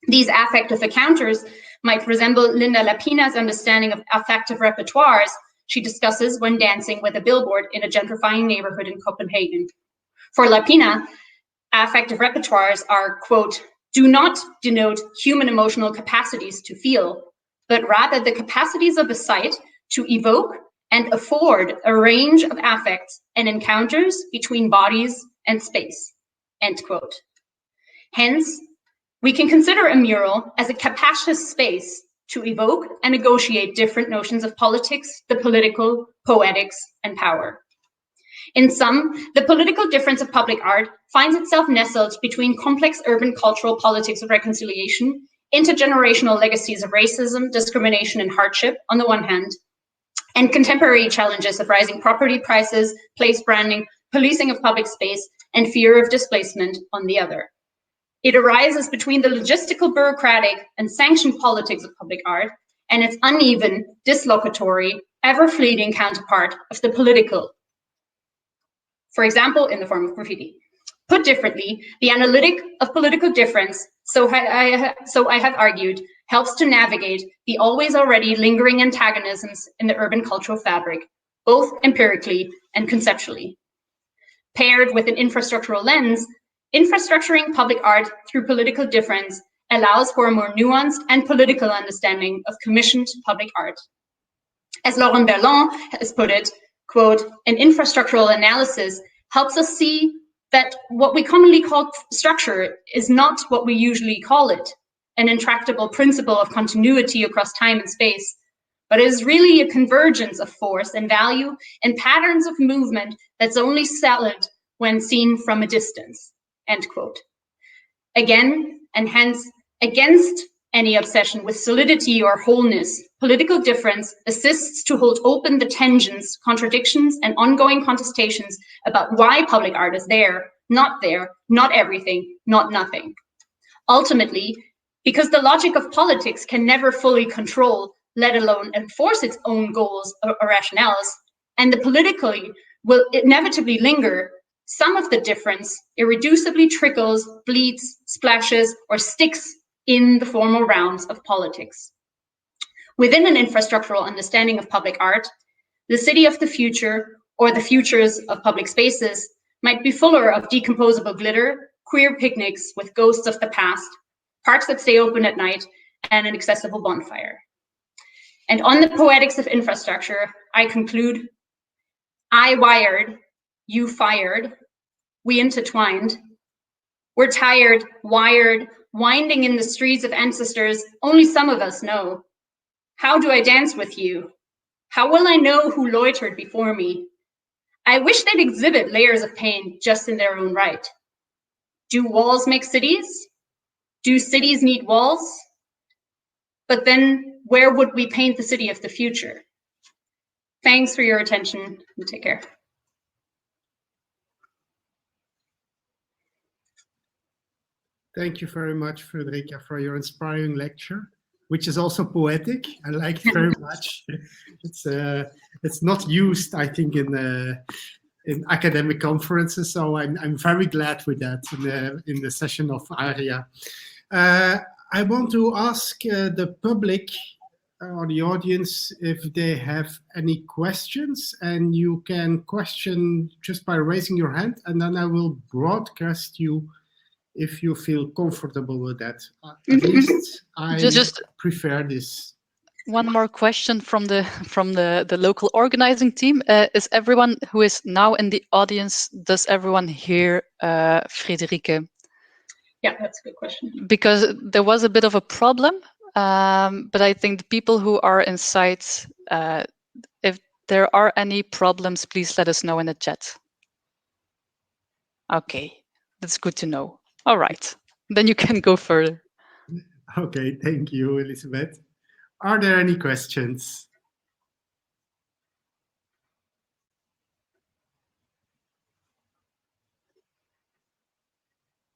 These affective encounters might resemble Linda Lapina's understanding of affective repertoires she discusses when dancing with a billboard in a gentrifying neighborhood in Copenhagen. For Lapina, affective repertoires are, quote, do not denote human emotional capacities to feel, but rather the capacities of a site to evoke and afford a range of affects and encounters between bodies and space, end quote. Hence, we can consider a mural as a capacious space to evoke and negotiate different notions of politics, the political, poetics, and power. In sum, the political difference of public art finds itself nestled between complex urban cultural politics of reconciliation, intergenerational legacies of racism, discrimination, and hardship on the one hand, and contemporary challenges of rising property prices, place branding, policing of public space, and fear of displacement on the other. It arises between the logistical, bureaucratic, and sanctioned politics of public art and its uneven, dislocatory, ever-fleeting counterpart of the political, for example, in the form of graffiti. Put differently, the analytic of political difference, so I have argued, helps to navigate the always already lingering antagonisms in the urban cultural fabric, both empirically and conceptually. Paired with an infrastructural lens, infrastructuring public art through political difference allows for a more nuanced and political understanding of commissioned public art. As Laurent Berland has put it, quote, an infrastructural analysis helps us see that what we commonly call structure is not what we usually call it. an intractable principle of continuity across time and space, but is really a convergence of force and value and patterns of movement that's only solid when seen from a distance, end quote. Again, and hence, against any obsession with solidity or wholeness, political difference assists to hold open the tensions, contradictions, and ongoing contestations about why public art is there, not everything, not nothing. Ultimately, because the logic of politics can never fully control, let alone enforce its own goals or rationales, and the politically will inevitably linger, some of the difference irreducibly trickles, bleeds, splashes, or sticks in the formal rounds of politics. Within an infrastructural understanding of public art, the city of the future, or the futures of public spaces, might be fuller of decomposable glitter, queer picnics with ghosts of the past, parks that stay open at night, and an accessible bonfire. And on the poetics of infrastructure, I conclude, I wired, you fired, we intertwined. We're tired, wired, winding in the streets of ancestors only some of us know. How do I dance with you? How will I know who loitered before me? I wish they'd exhibit layers of pain just in their own right. Do walls make cities? Do cities need walls? But then where would we paint the city of the future? Thanks for your attention and take care. Thank you very much, Friederike, for your inspiring lecture, which is also poetic. I like it very much. It's not used, I think, in academic conferences, so I'm very glad with that in the session of ARIA. I want to ask the public or the audience if they have any questions, and you can question just by raising your hand, and then I will broadcast you if you feel comfortable with that. At least I just prefer this. One more question from the local organizing team. Is everyone who is now in the audience, does everyone hear Friederike? Yeah, that's a good question. Because there was a bit of a problem, but I think the people who are inside, if there are any problems, please let us know in the chat. Okay, that's good to know. All right, then you can go further. Okay, thank you, Elizabeth. Are there any questions?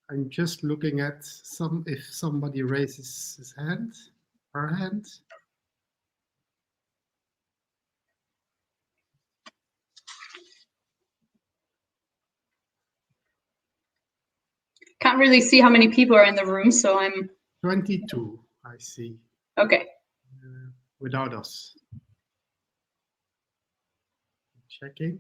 I'm just looking at if somebody raises his hand, her hand. Can't really see how many people are in the room, so I'm 22, I see. Okay. Without us. Checking.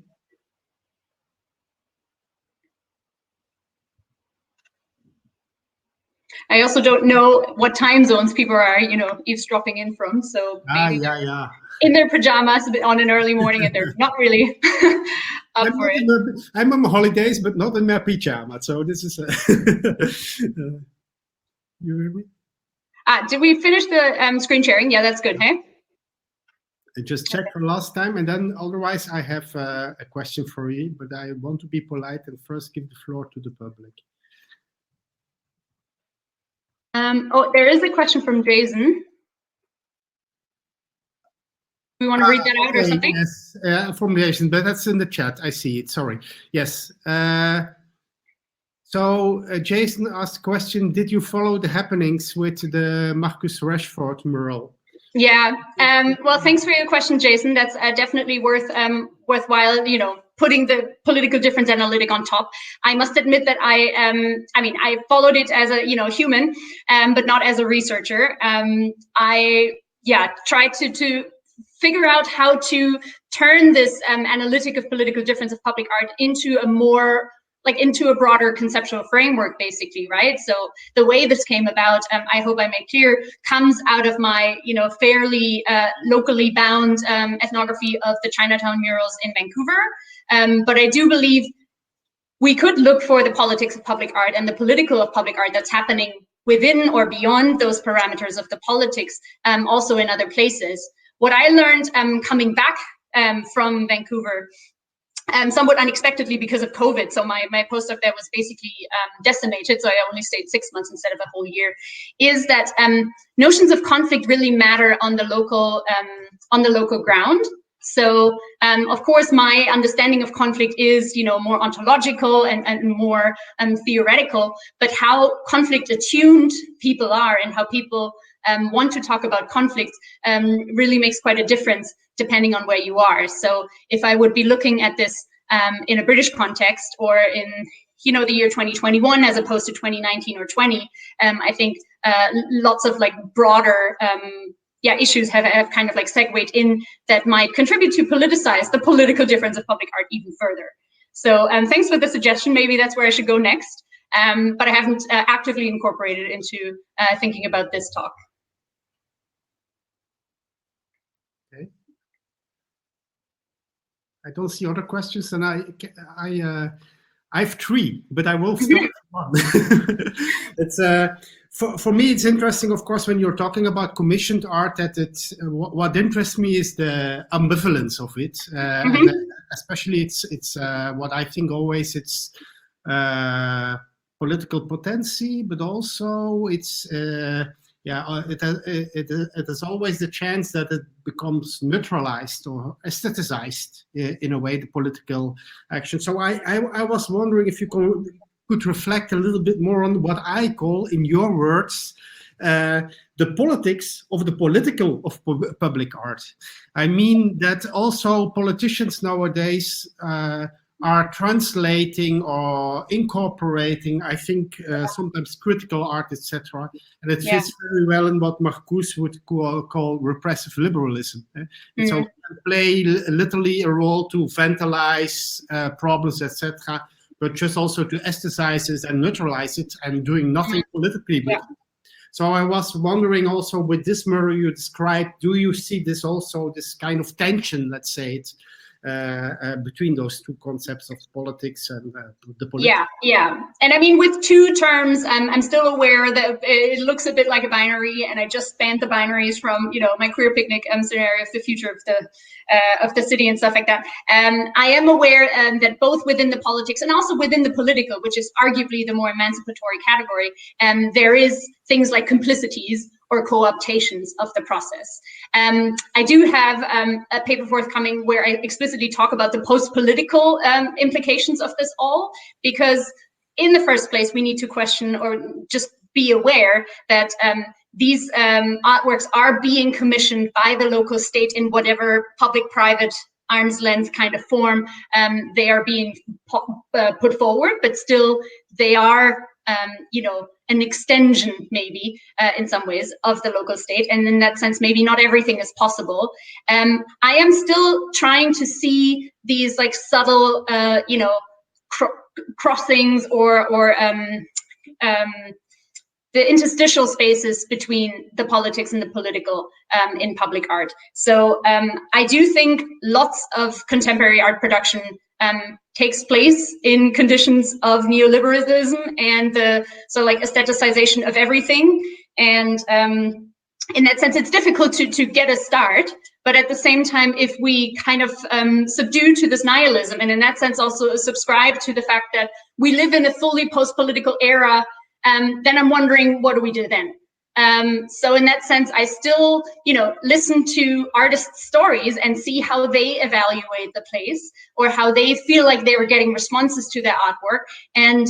I also don't know what time zones people are, eavesdropping in from. So maybe yeah. In their pajamas on an early morning, and they're not really up for it. I'm on holidays, but not in my pajamas. So this is. You hear me? Did we finish the screen sharing? Yeah, that's good. Hey. I just checked for last time, and then otherwise I have a question for you, but I want to be polite and first give the floor to the public. There is a question from Jason. We want to read that out or something? Yes, from Jason, but that's in the chat. I see it. Sorry. Yes. So Jason asked a question: did you follow the happenings with the Marcus Rashford mural? Yeah. Well, thanks for your question, Jason. That's definitely worthwhile. Putting the political difference analytic on top. I must admit that I followed it as a human, but not as a researcher. I tried to figure out how to turn this analytic of political difference of public art into a broader conceptual framework, basically, right? So the way this came about, I hope I made clear, comes out of my, fairly locally bound ethnography of the Chinatown murals in Vancouver. But I do believe we could look for the politics of public art and the political of public art that's happening within or beyond those parameters of the politics, also in other places. What I learned coming back from Vancouver, somewhat unexpectedly because of COVID, so my postdoc there was basically decimated, so I only stayed 6 months instead of a whole year, is that notions of conflict really matter on the local ground. So, of course, my understanding of conflict is, more ontological and more theoretical, but how conflict attuned people are and how people want to talk about conflict really makes quite a difference depending on where you are. So if I would be looking at this in a British context or in, the year 2021 as opposed to 2019 or 20, I think lots of broader issues have kind of segued in that might contribute to politicize the political difference of public art even further. So thanks for the suggestion. Maybe that's where I should go next. But I haven't actively incorporated into thinking about this talk. Okay. I don't see other questions, and I have 3, but I will start with one. It's for me, it's interesting, of course, when you're talking about commissioned art, that it's what interests me is the ambivalence of it, and especially it's what I think always it's political potency, but also it's it is always the chance that it becomes neutralized or aestheticized in a way, the political action. So I was wondering if you could reflect a little bit more on what I call, in your words, the politics of the political of public art. I mean that also politicians nowadays are translating or incorporating, I think, sometimes critical art, etc. And it fits very well in what Marcuse would call repressive liberalism. And so it can play literally a role to vandalize problems, etc., but just also to aesthetize it and neutralize it and doing nothing politically with it. So I was wondering also, with this mirror you described, do you see this also, this kind of tension, let's say, between those two concepts of politics and the political? Yeah. And I mean, with 2 terms, I'm still aware that it looks a bit like a binary, and I just spanned the binaries from, my queer picnic scenario of the future of the city and stuff like that. I am aware that both within the politics and also within the political, which is arguably the more emancipatory category, there is things like complicities or co-optations of the process. I do have a paper forthcoming where I explicitly talk about the post-political implications of this all, because in the first place, we need to question or just be aware that these artworks are being commissioned by the local state in whatever public-private arm's length kind of form they are being put forward, but still they are an extension, maybe, in some ways, of the local state. And in that sense, maybe not everything is possible. I am still trying to see these subtle, crossings or the interstitial spaces between the politics and the political in public art. So I do think lots of contemporary art production takes place in conditions of neoliberalism and the aestheticization of everything. And in that sense, it's difficult to get a start. But at the same time, if we kind of subdue to this nihilism, and in that sense also subscribe to the fact that we live in a fully post-political era, then I'm wondering, what do we do then? So in that sense, I still, listen to artists' stories and see how they evaluate the place or how they feel like they were getting responses to their artwork. And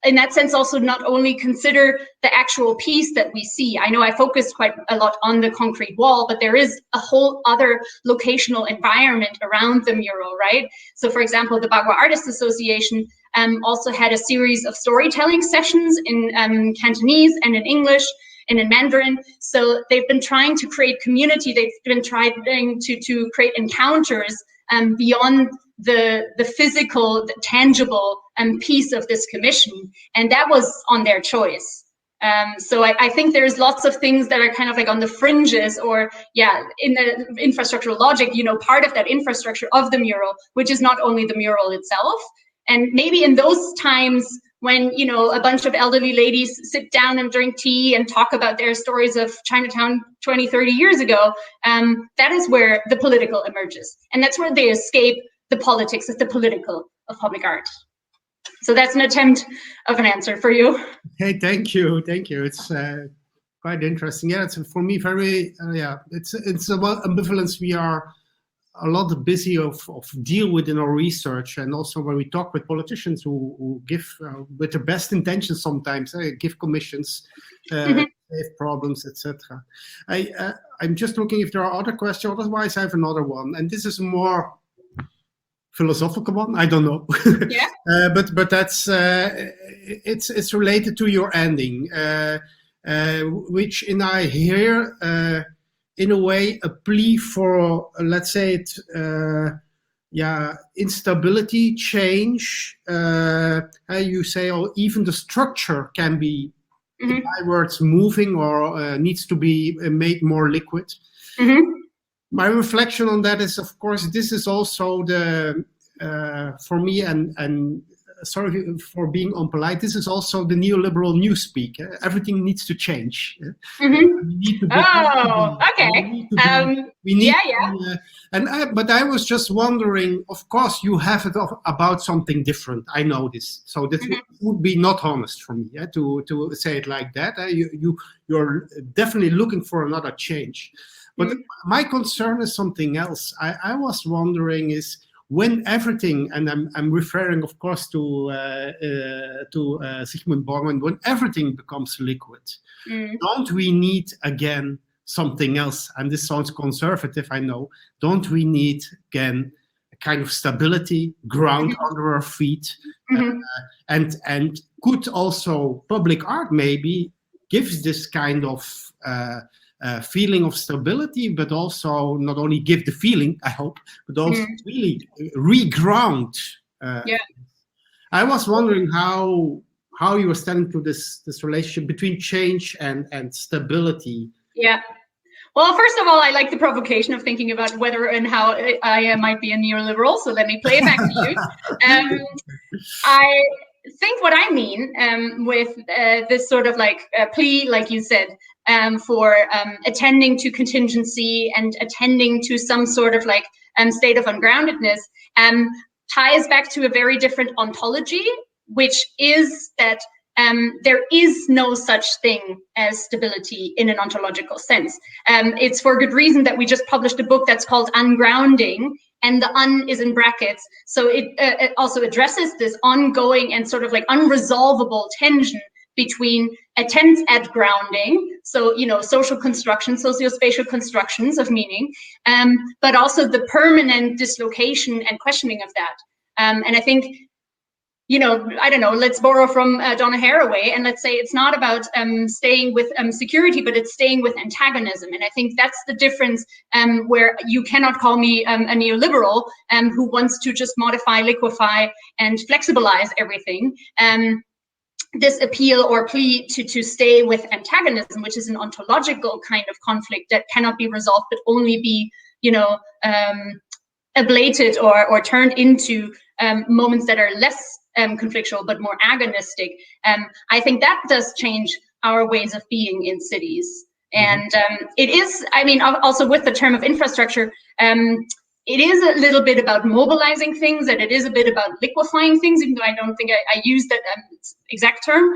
in that sense, also not only consider the actual piece that we see. I know I focused quite a lot on the concrete wall, but there is a whole other locational environment around the mural, right? So for example, the Bagua Artists Association also had a series of storytelling sessions in Cantonese and in English and in Mandarin. So they've been trying to create community. They've been trying to create encounters beyond the physical, the tangible piece of this commission. And that was on their choice. So I think there's lots of things that are kind of on the fringes or, in the infrastructural logic, part of that infrastructure of the mural, which is not only the mural itself. And maybe in those times when, you know, a bunch of elderly ladies sit down and drink tea and talk about their stories of Chinatown 20, 30 years ago, that is where the political emerges. And that's where they escape the politics of the political of public art. So that's an attempt of an answer for you. Hey, thank you. It's quite interesting. Yeah, it's for me very, it's about ambivalence we are a lot busy of deal with in our research, and also when we talk with politicians who give with the best intentions sometimes give commissions, save problems, etc. I'm just looking if there are other questions. Otherwise, I have another one, and this is a more philosophical one. I don't know. Yeah. But that's it's related to your ending, which I hear. In a way, a plea for, let's say it, instability, change. You say, or even the structure can be, in my words, moving or needs to be made more liquid. My reflection on that is, of course, this is also the, for me, and sorry for being unpolite, this is also the neoliberal newspeak. Everything needs to change. We need to but I was just wondering, of course, you have it about something different. I know this. So this would be not honest for me to say it like that. You're definitely looking for another change. But my concern is something else. I was wondering is, when everything, and I'm referring, of course, to Sigmund Bauman, when everything becomes liquid, don't we need again something else? And this sounds conservative, I know. Don't we need again a kind of stability, ground under our feet, and could also public art maybe gives this kind of feeling of stability, but also not only give the feeling, I hope, but also really reground. I was wondering how you were standing to this relationship between change and stability. Yeah. Well, first of all, I like the provocation of thinking about whether and how I might be a neoliberal. So let me play it back to you. I think what I mean with this sort of like plea, like you said, for attending to contingency and attending to some sort of like state of ungroundedness ties back to a very different ontology, which is that there is no such thing as stability in an ontological sense. It's for good reason that we just published a book that's called Ungrounding, and the un is in brackets. So it also addresses this ongoing and sort of like unresolvable tension between attempts at grounding, so, you know, social constructions, socio-spatial constructions of meaning, but also the permanent dislocation and questioning of that. And I think, you know, I don't know, let's borrow from Donna Haraway, and let's say it's not about staying with security, but it's staying with antagonism. And I think that's the difference where you cannot call me a neoliberal who wants to just modify, liquefy, and flexibilize everything. This appeal or plea to stay with antagonism, which is an ontological kind of conflict that cannot be resolved, but only be, you know, ablated or turned into moments that are less conflictual, but more agonistic. I think that does change our ways of being in cities. And it is, I mean, also with the term of infrastructure, it is a little bit about mobilizing things, and it is a bit about liquefying things, even though I don't think I used that exact term.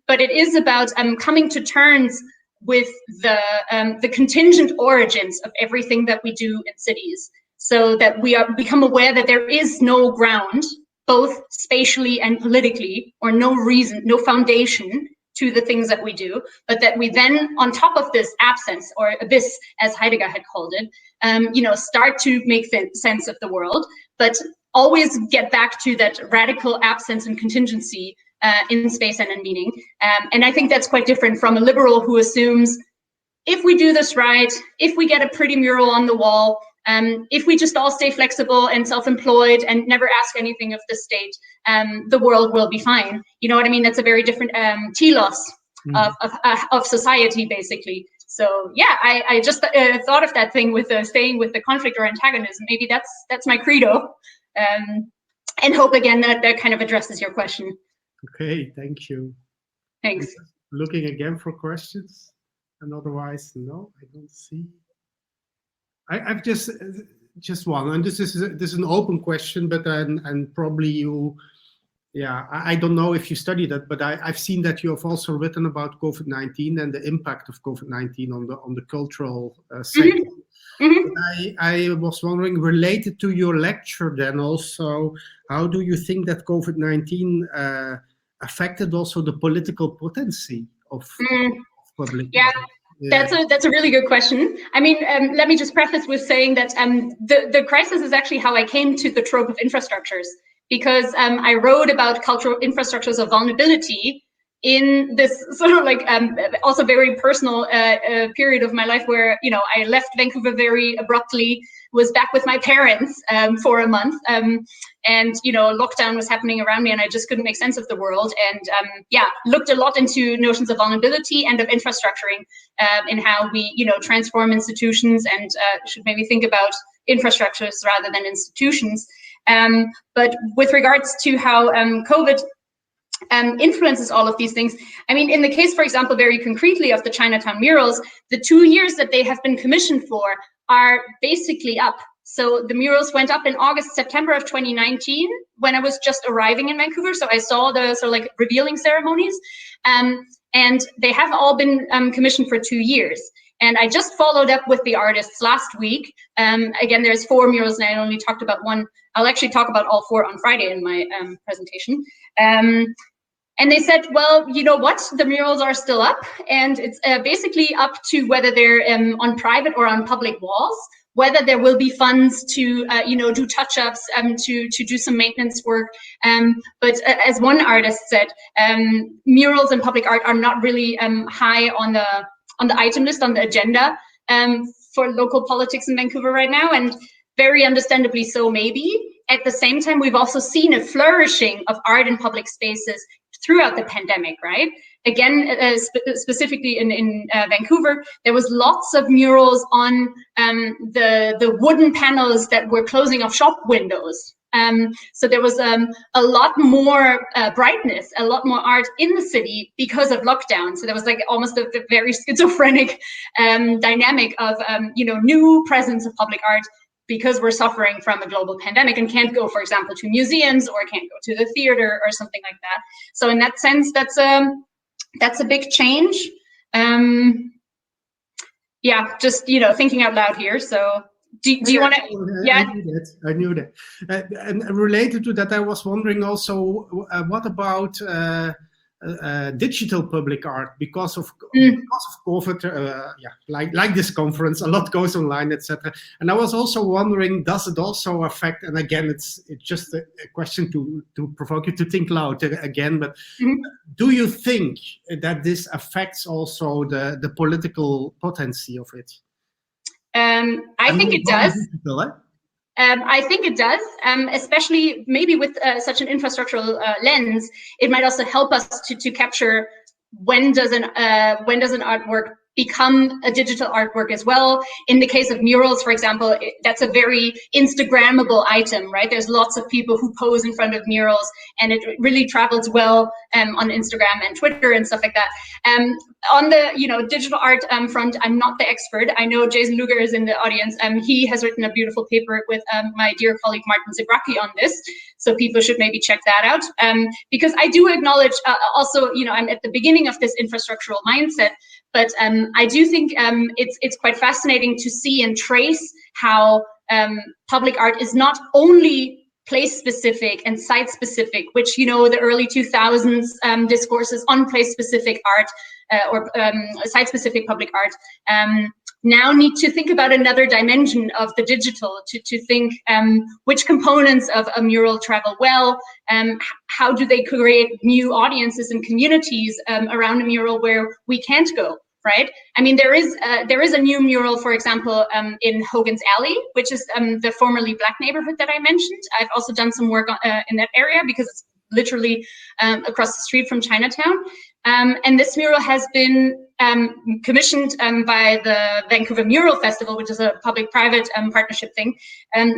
But it is about coming to terms with the contingent origins of everything that we do in cities, so that we become aware that there is no ground, both spatially and politically, or no reason, no foundation to the things that we do, but that we then, on top of this absence or abyss, as Heidegger had called it, you know, start to make sense of the world, but always get back to that radical absence and contingency in space and in meaning. And I think that's quite different from a liberal who assumes, if we do this right, if we get a pretty mural on the wall, if we just all stay flexible and self-employed and never ask anything of the state, the world will be fine. You know what I mean? That's a very different telos of society, basically. So yeah, I just thought of that thing with staying with the conflict or antagonism. Maybe that's my credo, and hope again that kind of addresses your question. Okay, thank you. Thanks. Looking again for questions, and otherwise, no, I don't see. I've just one, and this is an open question, but and probably you, yeah, I don't know if you studied that, but I've seen that you have also written about COVID-19 and the impact of COVID-19 on the cultural sector. I was wondering, related to your lecture, then also, how do you think that COVID-19 affected also the political potency of public? Yeah. That's a really good question. I mean, let me just preface with saying that the crisis is actually how I came to the trope of infrastructures, because I wrote about cultural infrastructures of vulnerability in this sort of like also very personal period of my life where, you know, I left Vancouver very abruptly, was back with my parents for a month, and, you know, lockdown was happening around me and I just couldn't make sense of the world. And yeah, looked a lot into notions of vulnerability and of infrastructuring in how we, you know, transform institutions and should maybe think about infrastructures rather than institutions. But with regards to how COVID influences all of these things. I mean, in the case, for example, very concretely of the Chinatown murals, the 2 years that they have been commissioned for are basically up. So the murals went up in August, September of 2019, when I was just arriving in Vancouver. So I saw the sort of like revealing ceremonies, and they have all been commissioned for 2 years. And I just followed up with the artists last week. Again, there's 4 murals and I only talked about one. I'll actually talk about all 4 on Friday in my presentation. And they said, well, you know what, the murals are still up, and it's basically up to whether they're on private or on public walls, whether there will be funds to, you know, do touch-ups, to do some maintenance work. But as one artist said, murals and public art are not really high on the item list, on the agenda for local politics in Vancouver right now, and very understandably so, maybe. At the same time, we've also seen a flourishing of art in public spaces throughout the pandemic, right? Again, specifically in Vancouver, there was lots of murals on the wooden panels that were closing off shop windows. So there was a lot more brightness, a lot more art in the city because of lockdown. So there was like almost a very schizophrenic dynamic of you know, new presence of public art, because we're suffering from a global pandemic and can't go, for example, to museums or can't go to the theater or something like that. So in that sense, that's a big change. Yeah, just, you know, thinking out loud here. So do you want to? Yeah, I knew that. And related to that, I was wondering also, what about digital public art, because of COVID, yeah, like this conference, a lot goes online, etc. And I was also wondering, does it also affect? And again, it's just a question to provoke you to think loud again. But do you think that this affects also the political potency of it? I think it does. I think it does, especially maybe with such an infrastructural lens. It might also help us to capture when does an artwork become a digital artwork as well. In the case of murals, for example, that's a very Instagrammable item, right? There's lots of people who pose in front of murals, and it really travels well on Instagram and Twitter and stuff like that. On the digital art front, I'm not the expert. I know Jason Luger is in the audience. He has written a beautiful paper with my dear colleague Martin Zebracki on this, so people should maybe check that out. Because I do acknowledge also, I'm at the beginning of this infrastructural mindset, but I do think it's quite fascinating to see and trace how public art is not only place-specific and site-specific, which, the early 2000s discourses on place-specific art or site-specific public art now need to think about another dimension of the digital, to think which components of a mural travel well, how do they create new audiences and communities around a mural where we can't go, right? I mean, there is a new mural, for example, in Hogan's Alley, which is the formerly Black neighborhood that I mentioned. I've also done some work in that area because it's literally across the street from Chinatown. And this mural has been commissioned by the Vancouver Mural Festival, which is a public-private partnership thing,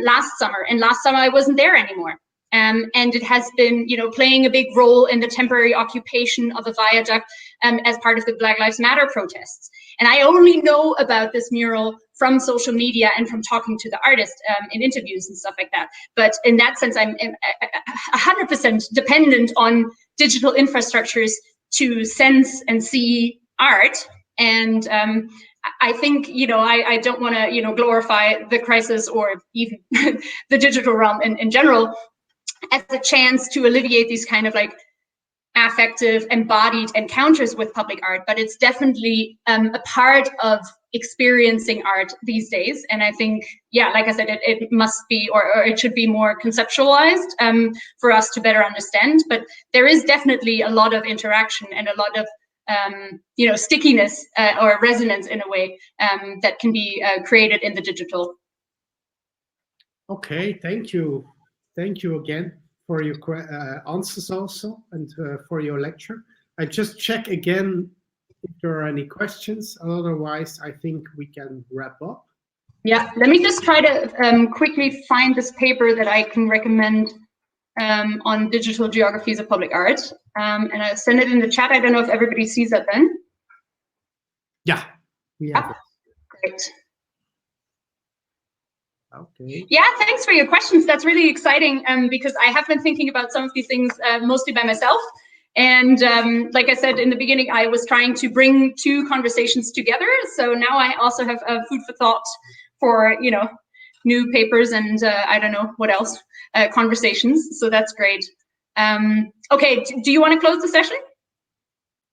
last summer. And last summer I wasn't there anymore. and it has been, playing a big role in the temporary occupation of a viaduct as part of the Black Lives Matter protests. And I only know about this mural from social media and from talking to the artist in interviews and stuff like that. But in that sense, I'm 100% dependent on digital infrastructures to sense and see art. And I think, I don't want to, glorify the crisis or even the digital realm in general as a chance to alleviate these kind of like affective, embodied encounters with public art, but it's definitely a part of experiencing art these days. And I think, yeah, like I said, it must be, or it should be more conceptualized for us to better understand. But there is definitely a lot of interaction and a lot of stickiness or resonance in a way that can be created in the digital. Okay, thank you. Thank you again for your answers also, and for your lecture. I just check again if there are any questions. Otherwise, I think we can wrap up. Yeah, let me just try to quickly find this paper that I can recommend on digital geographies of public art. And I'll send it in the chat. I don't know if everybody sees that then. Yeah. Yeah. Great. Okay. Yeah, thanks for your questions. That's really exciting because I have been thinking about some of these things mostly by myself. And like I said in the beginning, I was trying to bring two conversations together. So now I also have food for thought for, new papers and I don't know what else, conversations. So that's great. Okay, do you want to close the session?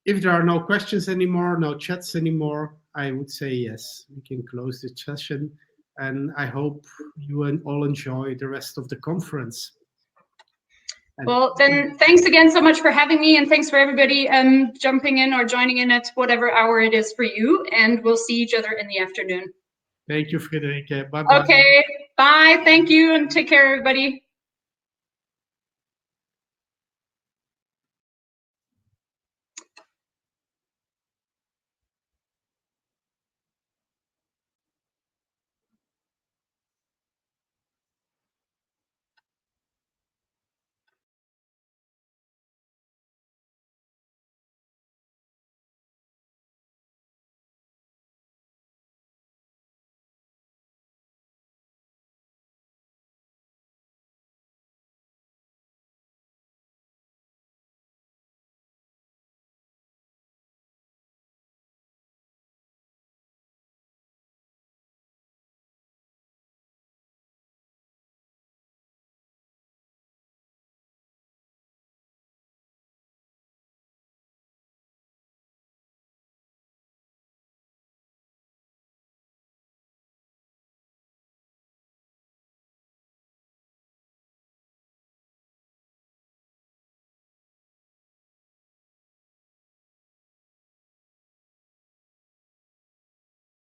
If there are no questions anymore, no chats anymore, I would say yes, we can close the session. And I hope you all enjoy the rest of the conference. And well, then thanks again so much for having me, and thanks for everybody jumping in or joining in at whatever hour it is for you, and we'll see each other in the afternoon. Thank you, Friederike. Bye-bye. Okay, bye, thank you, and take care, everybody.